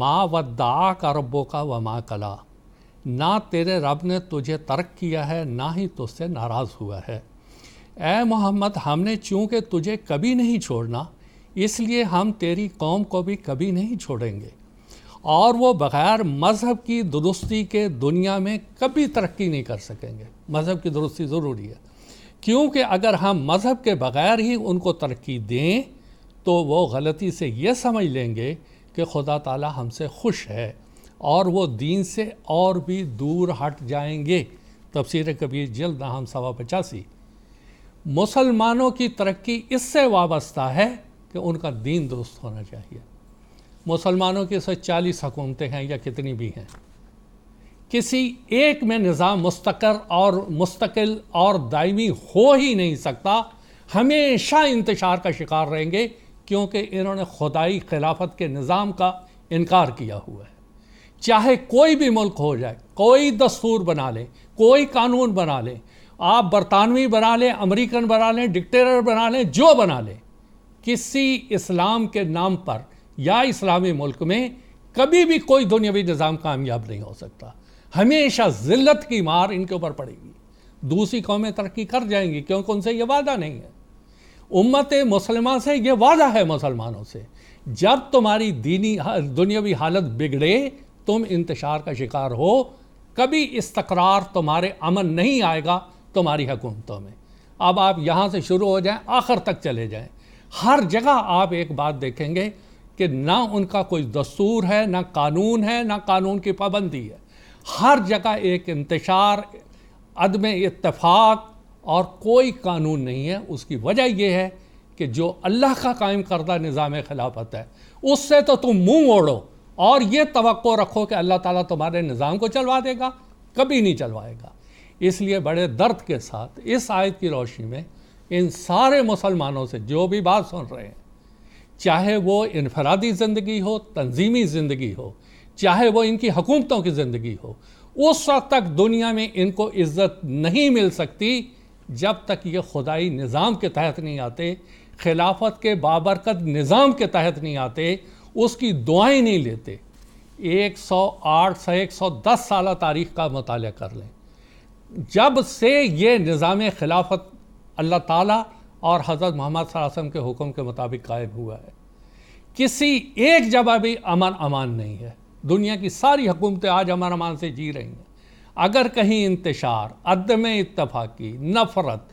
[SPEAKER 3] ما ودعاک ربک وما قلی، نہ تیرے رب نے تجھے ترک کیا ہے، نہ ہی تجھ سے ناراض ہوا ہے۔ اے محمد، ہم نے چونکہ تجھے کبھی نہیں چھوڑنا، اس لیے ہم تیری قوم کو بھی کبھی نہیں چھوڑیں گے، اور وہ بغیر مذہب کی درستی کے دنیا میں کبھی ترقی نہیں کر سکیں گے۔ مذہب کی درستی ضروری ہے، کیونکہ اگر ہم مذہب کے بغیر ہی ان کو ترقی دیں تو وہ غلطی سے یہ سمجھ لیں گے کہ خدا تعالی ہم سے خوش ہے، اور وہ دین سے اور بھی دور ہٹ جائیں گے۔ تفسیر کبیر جلد نام 85۔ مسلمانوں کی ترقی اس سے وابستہ ہے کہ ان کا دین درست ہونا چاہیے۔ مسلمانوں کی 40 حکومتیں ہیں یا کتنی بھی ہیں، کسی ایک میں نظام مستقل اور دائمی ہو ہی نہیں سکتا، ہمیشہ انتشار کا شکار رہیں گے، کیونکہ انہوں نے خدائی خلافت کے نظام کا انکار کیا ہوا ہے۔ چاہے کوئی بھی ملک ہو جائے، کوئی دستور بنا لیں، کوئی قانون بنا لیں، آپ برطانوی بنا لیں، امریکن بنا لیں، ڈکٹیٹر بنا لیں، جو بنا لیں، کسی اسلام کے نام پر یا اسلامی ملک میں کبھی بھی کوئی دنیاوی نظام کامیاب نہیں ہو سکتا۔ ہمیشہ ذلت کی مار ان کے اوپر پڑے گی۔ دوسری قومیں ترقی کر جائیں گی کیونکہ ان سے یہ وعدہ نہیں ہے۔ امت مسلمہ سے یہ وعدہ ہے مسلمانوں سے، جب تمہاری دنیاوی حالت بگڑے، تم انتشار کا شکار ہو، کبھی استقرار تمہارے امن نہیں آئے گا تمہاری حکومتوں میں۔ اب آپ یہاں سے شروع ہو جائیں، آخر تک چلے جائیں، ہر جگہ آپ ایک بات دیکھیں گے کہ نہ ان کا کوئی دستور ہے، نہ قانون ہے، نہ قانون کی پابندی ہے۔ ہر جگہ ایک انتشار، عدم اتفاق، اور کوئی قانون نہیں ہے۔ اس کی وجہ یہ ہے کہ جو اللہ کا قائم کردہ نظام خلافت ہے، اس سے تو تم منہ موڑو اور یہ توقع رکھو کہ اللہ تعالیٰ تمہارے نظام کو چلوا دے گا، کبھی نہیں چلوائے گا۔ اس لیے بڑے درد کے ساتھ اس آیت کی روشنی میں ان سارے مسلمانوں سے جو بھی بات سن رہے ہیں، چاہے وہ انفرادی زندگی ہو، تنظیمی زندگی ہو، چاہے وہ ان کی حکومتوں کی زندگی ہو، اس وقت تک دنیا میں ان کو عزت نہیں مل سکتی جب تک یہ خدائی نظام کے تحت نہیں آتے، خلافت کے بابرکت نظام کے تحت نہیں آتے، اس کی دعائیں نہیں لیتے۔ 108 سے 110 سالہ تاریخ کا مطالعہ کر لیں، جب سے یہ نظام خلافت اللہ تعالیٰ اور حضرت محمد صلی اللہ علیہ وسلم کے حکم کے مطابق قائم ہوا ہے، کسی ایک جگہ بھی امان نہیں ہے۔ دنیا کی ساری حکومتیں آج امان سے جی رہی ہیں۔ اگر کہیں انتشار، عدم اتفاقی، نفرت،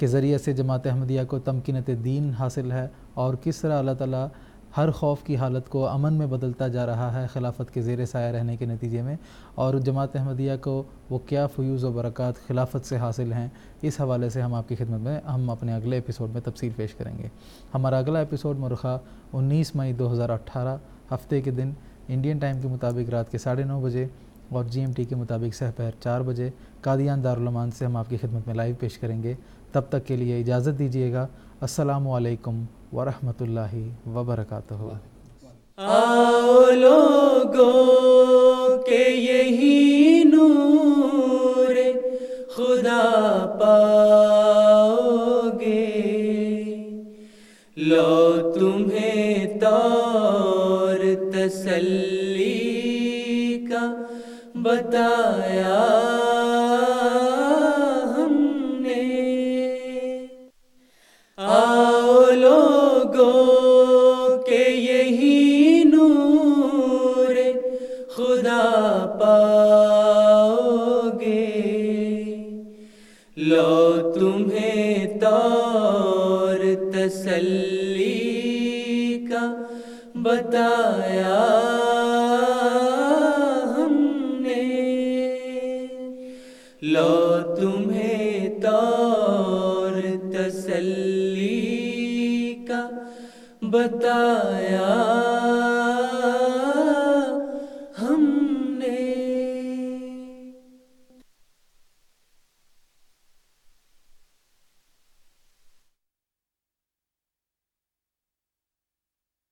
[SPEAKER 2] کے ذریعے سے جماعت احمدیہ کو تمکینت دین حاصل ہے اور کس طرح اللہ تعالیٰ ہر خوف کی حالت کو امن میں بدلتا جا رہا ہے خلافت کے زیر سایہ رہنے کے نتیجے میں، اور جماعت احمدیہ کو وہ کیا فیوز و برکات خلافت سے حاصل ہیں، اس حوالے سے ہم آپ کی خدمت میں ہم اپنے اگلے ایپیسوڈ میں تفصیل پیش کریں گے۔ ہمارا اگلا ایپیسوڈ مرخہ 19 مئی 2018 ہفتے کے دن انڈین ٹائم کے مطابق رات کے 9:30 بجے اور GMT کے مطابق سحر 4 بجے قادیان دارالمان سے ہم آپ کی خدمت میں لائیو پیش کریں گے۔ تب تک کے لیے اجازت دیجیے گا۔ السلام علیکم ورحمۃ اللہ وبرکاتہ۔
[SPEAKER 1] آؤ لوگوں کہ یہی نور خدا پاؤ گے، لو تمہیں طور تسلی کا بتایا ہم نے۔ آؤ لوگوں کہ یہی نور خدا پاؤ گے، لو تمہیں طور تسلی کا بتایا ہم نے، لو تمہیں طور تسلی کا بتایا